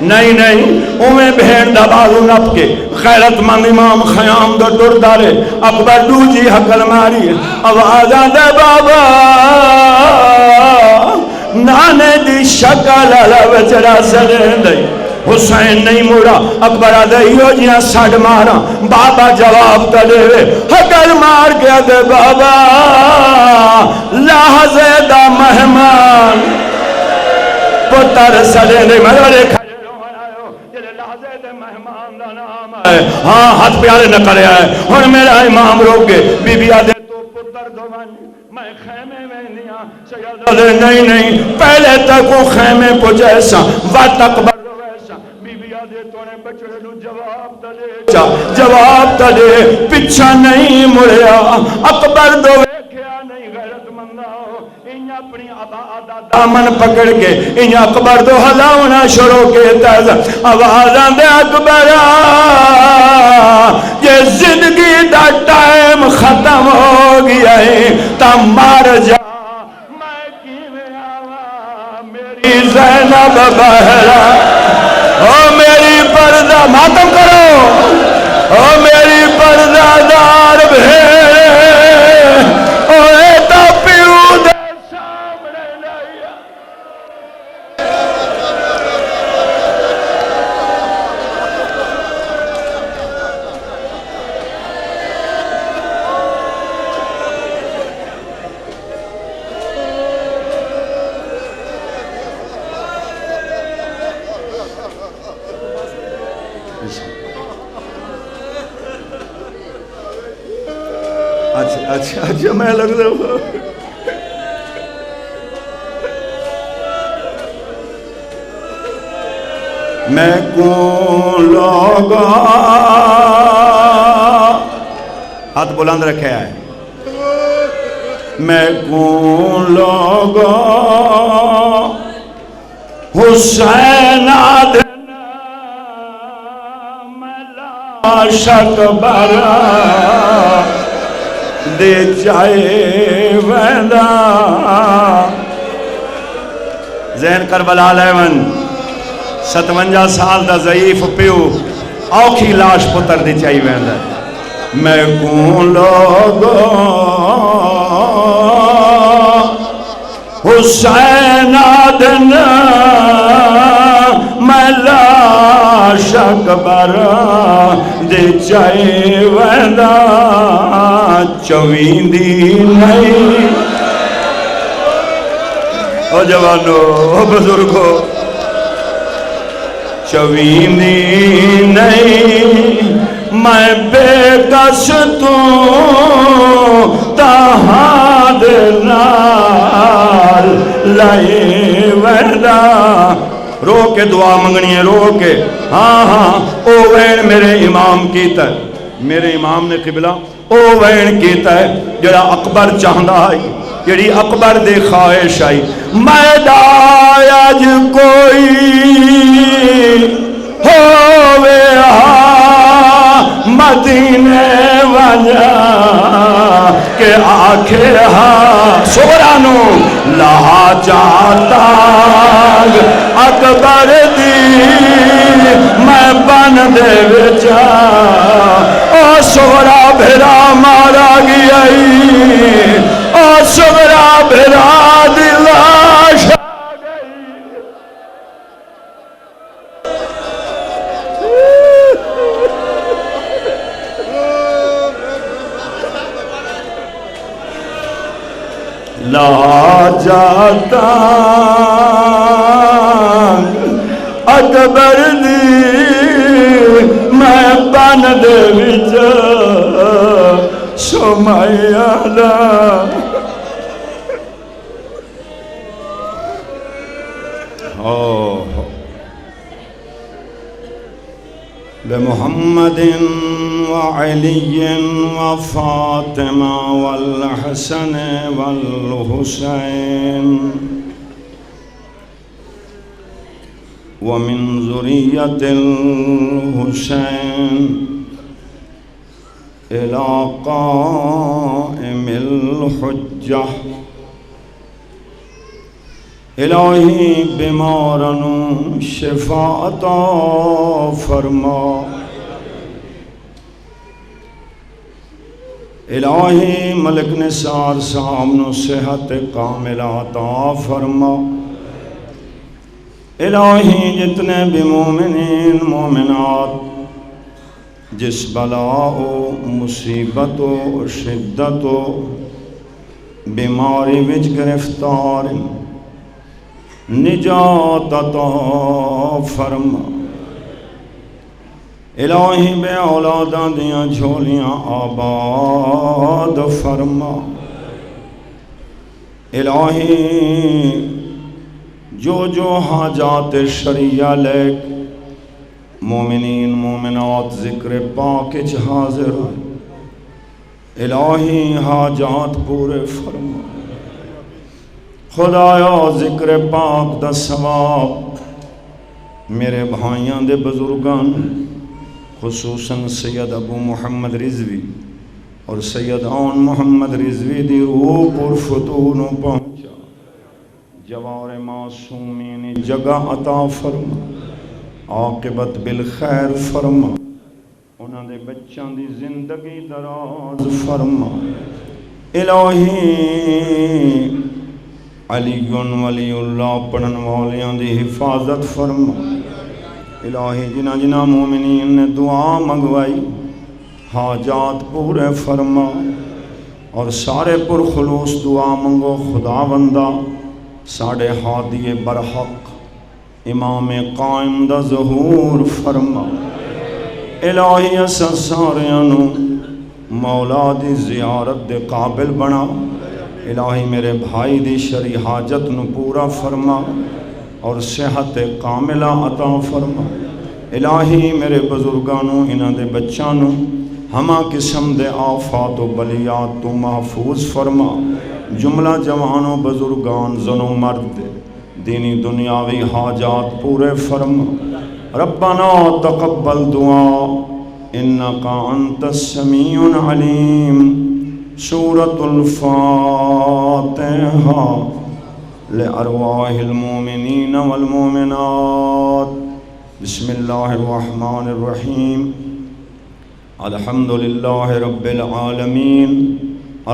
نہیں نہیں اویں بھیڑ دا بازو نپ کے غیرت مند امام خیام دو ٹر دارے اکبر دو جی حقل ماری آوازاں دے بابا نانے دی شکل وچڑا سڑیں دے حسین نہیں موڑا اکبر آدھائیو جیاں ساڑھ مارا بابا جواب تلے حقل مار گیا دے بابا لحظے دا مہمان پتر سڑیں دے مدرے کھڑے روحن آئیو جلے لحظے دے مہمان دا نام ہے ہاں ہاتھ پیارے نہ کرے آئے اور میرا امام روک گے بی بی آدھے تو پتر دوانی میں خیمے میں نیا سیادہ نہیں نہیں پہلے تک وہ خیمے کو جیسا وقت اکبر رویسا بی بی آدھے تونے بچڑے نو جواب تلے پچھا نہیں مڑیا اکبر دو ویکھیا نہیں غیرت منداؤ انہاں اپنی آبا دامن پکڑ کے انہاں اکبر دو ہلاؤنا شروع کے تیز آوازاں دے اکبرہ یہ زندگی دا ٹائم ختم ہو گیا ہے تا مار جا میں کیویں آواں میری زینب بہرا او میری پردہ ماتم کرو او میری پردہ دار بھیڑے او ایتا پیو دے سامنے لائیا اچھا میں لگ رہا ہوں میں کون لوگا ہاتھ بلند رکھے آئے میں کون لوگا حسین آدھنا ملا شک برا دے جائے ویدہ ذہن کربلا لیون 57 سال دا ضعیف پیو اوکھی لاش پتر دی چاہی ویدہ میں کون لوگو حسین آدھنا میں لاش اکبر دے چاہے ویدہ چویندی نہیں او جوانو او بزرگو چویندی نہیں میں بے کس تو تہاں دلال لائے ویدہ رو کے دعا منگنی ہے رو کے ہاں او وین میرے امام کیتا ہے میرے امام نے قبلہ او وین کیتا ہے جڑا اکبر چاہندہ آئی جڑی اکبر دے خواہش آئی میدان آج کوئی ہووے مدینے وجہ کہ آکھے سورانو لہا جاتا اکبر دی میں بن دے وچا او سورا بھرا مارا گیا او سورا بھرا دلاش لا جاتا اکبر دی میں بن دے وچ سمیالا لمحمد وعلي وفاطمة والحسن والحسين ومن ذرية الحسين إلى قائم الحجة الہی بیمارنوں شفا عطا فرما، الہی ملک نثار صاحب نو صحت کاملہ عطا فرما، الہی جتنے بھی مومنین مومنات جس بلا و مصیبت و شدت و بیماری وچ گرفتار نجات عطا فرما، الہی بے اولاداں دیاں جھولیاں آباد فرما، الہی جو حاجات شریعہ لیک مومنین مومنات ذکر پاک وچ حاضر الہی حاجات پورے فرما، خدایا ذکر پاک دا ثواب میرے بھائیاں دے بزرگان خصوصاً سید ابو محمد رضوی اور سید آن محمد رضوی دی روح پر فتونوں پہنچا، جوار معصومین جگہ عطا فرما، عاقبت بالخیر فرما، انہاں دے بچاں دی زندگی دراز فرما، الہی علی ولی اللہ پڑھن والیاں دی حفاظت فرما، الہی جنہ جنہ مومنین نے دعا منگوائی حاجات پورے فرما، اور سارے پر خلوص دعا منگو خدا بندہ ساڑے ہادی برحق امام قائم دا ظہور فرما، الہی اسا ساریانو مولا دی زیارت دے قابل بنا، الہی میرے بھائی دی شرعی حاجت نو پورا فرما اور صحت کاملہ عطا فرما، الہی میرے بزرگانوں انہاں دے بچانوں ہما قسم دے آفات و بلیات تو محفوظ فرما، جملہ جوانوں بزرگان زنوں مرد دینی دنیاوی حاجات پورے فرما، ربنا تقبل دعا انکا انت السمیع العلیم، سورة الفاتحہ لأرواح المومنین والمومنات، بسم اللہ الرحمن الرحیم، الحمدللہ رب العالمین،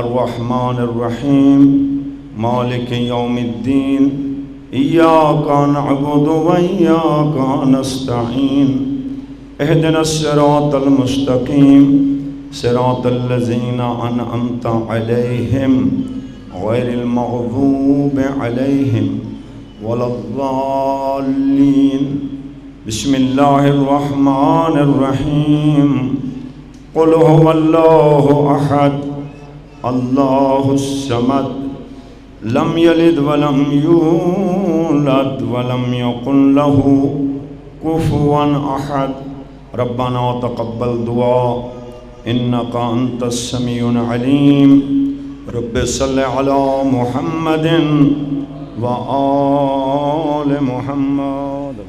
الرحمن الرحیم، مالک یوم الدین، ایاک نعبد و ایاک نستعین، اہدنا الصراط المستقیم، صراط الذین انعمت علیہم غیر المغضوب علیہم ولا الضالین، بسم اللہ الرحمن الرحیم، قل هو اللہ احد اللہ الصمد لم یلد ولم یولد ولم یکن له کفوا احد، ربنا تقبل دعا انکا انت السمیع العلیم، رب صلی علی محمد و آل محمد۔